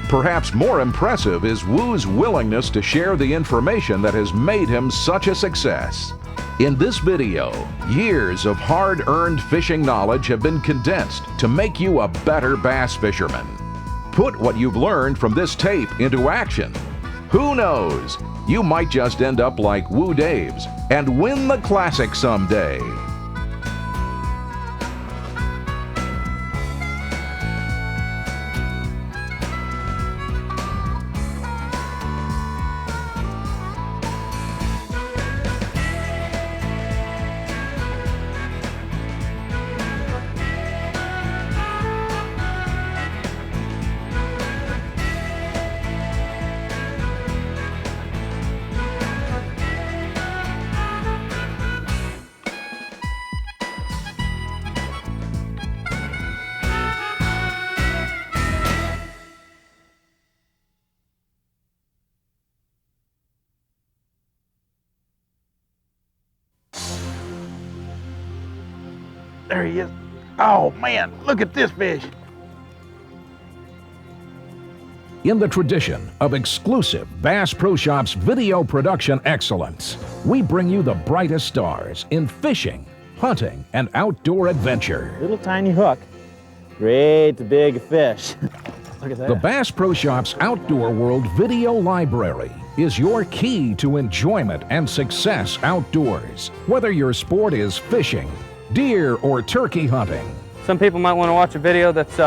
Perhaps more impressive is Woo's willingness to share the information that has made him such a success. In this video, years of hard-earned fishing knowledge have been condensed to make you a better bass fisherman. Put what you've learned from this tape into action. Who knows? You might just end up like Woo Daves and win the classic someday. There he is. Oh man, look at this fish. In the tradition of exclusive Bass Pro Shops video production excellence, we bring you the brightest stars in fishing, hunting, and outdoor adventure. Little tiny hook, great big fish. Look at that. The Bass Pro Shops Outdoor World Video Library is your key to enjoyment and success outdoors, whether your sport is fishing, deer, or turkey hunting. Some people might want to watch a video that's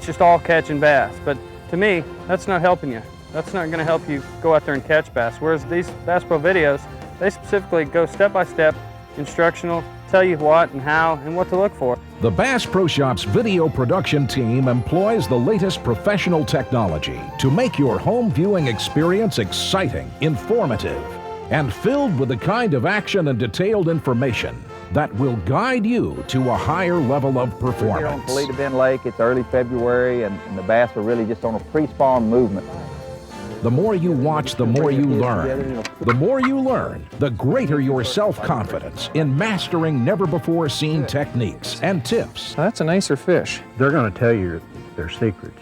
just all catching bass, but to me, that's not helping you. That's not going to help you go out there and catch bass. Whereas these Bass Pro videos, they specifically go step by step, instructional, tell you what and how and what to look for. The Bass Pro Shops video production team employs the latest professional technology to make your home viewing experience exciting, informative, and filled with the kind of action and detailed information that will guide you to a higher level of We're here on performance. Toledo Bend Lake. It's early February, and the bass are really just on a pre-spawn movement. The more you watch, the more you learn. The more you learn, the greater your self-confidence in mastering never-before-seen techniques and tips. That's a nicer fish. They're going to tell you their secrets.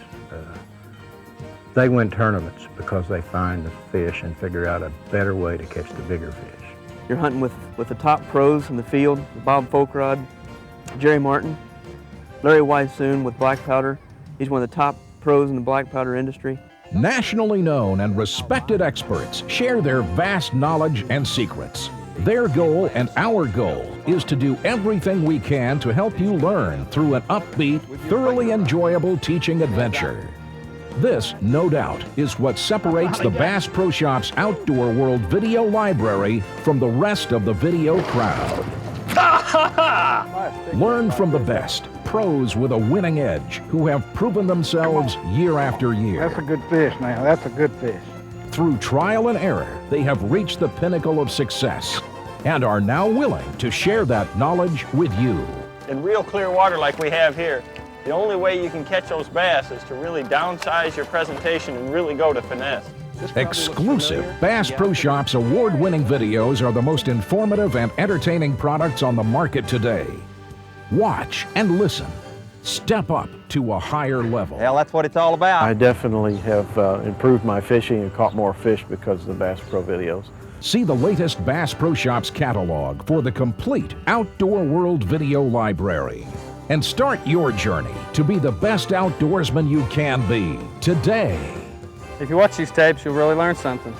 They win tournaments because they find the fish and figure out a better way to catch the bigger fish. You're hunting with the top pros in the field, Bob Folkrod, Jerry Martin, Larry Weissoon with black powder. He's one of the top pros in the black powder industry. Nationally known and respected experts share their vast knowledge and secrets. Their goal and our goal is to do everything we can to help you learn through an upbeat, thoroughly enjoyable teaching adventure. This, no doubt, is what separates the Bass Pro Shops Outdoor World video library from the rest of the video crowd. Learn from the best, pros with a winning edge, who have proven themselves year after year. That's a good fish now. That's a good fish. Through trial and error, they have reached the pinnacle of success and are now willing to share that knowledge with you. In real clear water like we have here, the only way you can catch those bass is to really downsize your presentation and really go to finesse. Exclusive Bass Pro Shops award-winning videos are the most informative and entertaining products on the market today. Watch and listen. Step up to a higher level. Hell, that's what it's all about. I definitely have improved my fishing and caught more fish because of the Bass Pro videos. See the latest Bass Pro Shops catalog for the complete Outdoor World video library. And start your journey to be the best outdoorsman you can be today. If you watch these tapes, you'll really learn something.